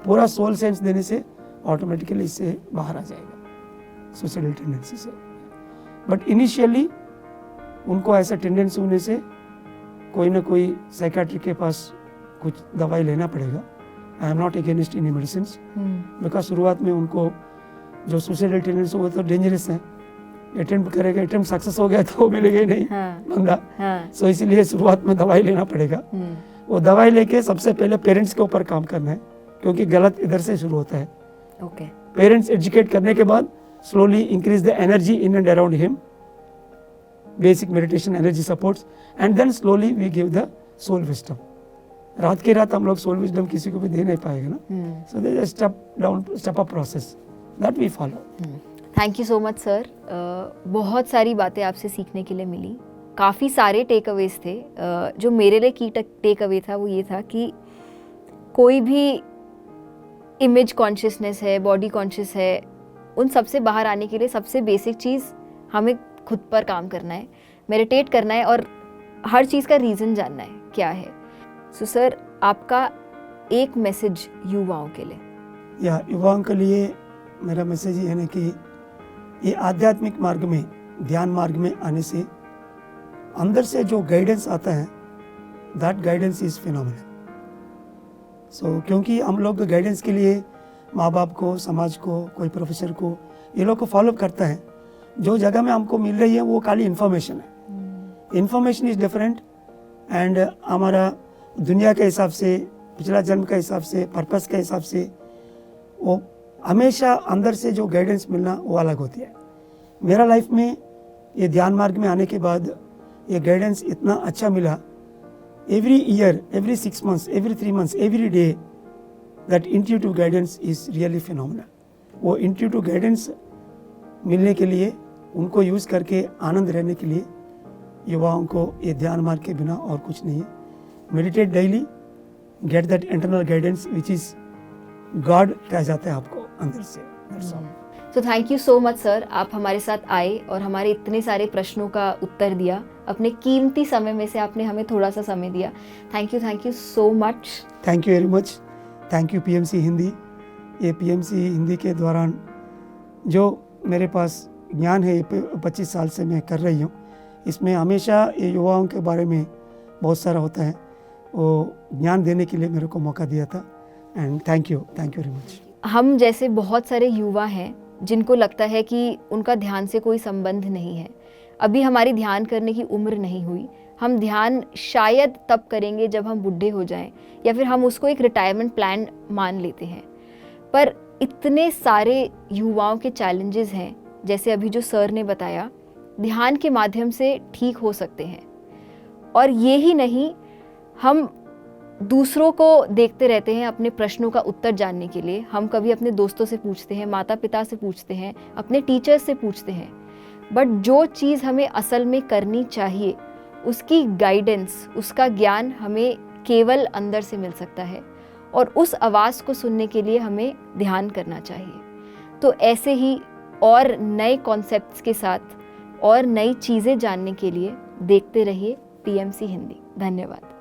पूरा सोल सेंस देने से ऑटोमेटिकली इससे बाहर आ जाएगा सुसाइडल टेंडेंसी से। बट इनिशियली उनको ऐसा टेंडेंसी होने से कोई ना कोई साइकियाट्रिक के पास कुछ दवाई लेना पड़ेगा। I am not against any medicine, because शुरुआत में उनको जो सुसाइडल टेंडेंसी वो तो डेंजरस है। अटेम्प्ट करेगा, अटेम्प्ट सक्सेस हो गया तो वो मिलेगा ही नहीं बंदा। सो इसीलिए शुरुआत में दवाई लेना पड़ेगा। वो दवाई लेके सबसे पहले पेरेंट्स के ऊपर काम करना है, क्योंकि गलत इधर से शुरू होता है। पेरेंट्स एजुकेट करने के बाद slowly increase the energy in and around him, basic meditation energy supports, and then slowly we give the soul wisdom. रात के रात हम लोग सोल विजडम किसी को भी दे नहीं पाएगा ना। So there is step up process that we follow. Thank you so much sir. बहुत सारी बातें आपसे सीखने के लिए मिली। काफ़ी सारे टेक अवेज थे। जो मेरे लिए की टेक अवे था वो ये था कि कोई भी इमेज कॉन्शियसनेस है, बॉडी कॉन्शियस है, उन सब से बाहर आने के लिए सबसे बेसिक चीज़ हमें खुद पर काम करना है, मेडिटेट करना है और हर चीज़ का रीज़न जानना है क्या है। सो सर, आपका एक मैसेज युवाओं के लिए? या युवाओं के लिए मेरा मैसेज ये है ना कि ये आध्यात्मिक मार्ग में, ध्यान मार्ग में आने से अंदर से जो गाइडेंस आता है, दैट गाइडेंस इज फिनोमिनल। सो क्योंकि हम लोग गाइडेंस के लिए माँ बाप को, समाज को, कोई प्रोफेसर को, ये लोग को फॉलो करता है। जो जगह में हमको मिल रही है वो खाली इन्फॉर्मेशन है। इन्फॉर्मेशन इज डिफरेंट एंड हमारा दुनिया के हिसाब से, पिछला जन्म के हिसाब से, पर्पस के हिसाब से वो हमेशा अंदर से जो गाइडेंस मिलना वो अलग होती है। मेरा लाइफ में ये ध्यान मार्ग में आने के बाद ये गाइडेंस इतना अच्छा मिला। Every year, every 6 months, every 3 months, every day that intuitive guidance is really phenomenal. वो इंट्यूटिव गाइडेंस मिलने के लिए, उनको यूज़ करके आनंद रहने के लिए युवाओं को ये ध्यान मार्ग के बिना और कुछ नहीं है। Meditate daily, get that internal guidance which is God कहा जाता है आपको अंदर से। So thank you so much sir, आप हमारे साथ आए और हमारे इतने सारे प्रश्नों का उत्तर दिया। अपने कीमती समय में से आपने हमें थोड़ा सा समय दिया। Thank you so much. Thank you very much. Thank you PMC Hindi. ये पीएमसी हिंदी के दौरान जो मेरे पास ज्ञान है, 25 साल से मैं कर रही हूँ, इसमें हमेशा ये युवाओं के बारे में बहुत सारा होता है। वो ज्ञान देने के लिए मेरे को मौका दिया था and thank you very much. हम जैसे बहुत सारे युवा हैं जिनको लगता है कि उनका ध्यान से कोई संबंध नहीं है, अभी हमारी ध्यान करने की उम्र नहीं हुई, हम ध्यान शायद तब करेंगे जब हम बूढ़े हो जाएं, या फिर हम उसको एक रिटायरमेंट प्लान मान लेते हैं। पर इतने सारे युवाओं के चैलेंजेस हैं, जैसे अभी जो सर ने बताया, ध्यान के माध्यम से ठीक हो सकते हैं। और ये ही नहीं, हम दूसरों को देखते रहते हैं अपने प्रश्नों का उत्तर जानने के लिए। हम कभी अपने दोस्तों से पूछते हैं, माता पिता से पूछते हैं, अपने टीचर्स से पूछते हैं, बट जो चीज़ हमें असल में करनी चाहिए उसकी गाइडेंस, उसका ज्ञान हमें केवल अंदर से मिल सकता है। और उस आवाज़ को सुनने के लिए हमें ध्यान करना चाहिए। तो ऐसे ही और नए कॉन्सेप्ट्स के साथ और नई चीज़ें जानने के लिए देखते रहिए पीएमसी हिंदी। धन्यवाद।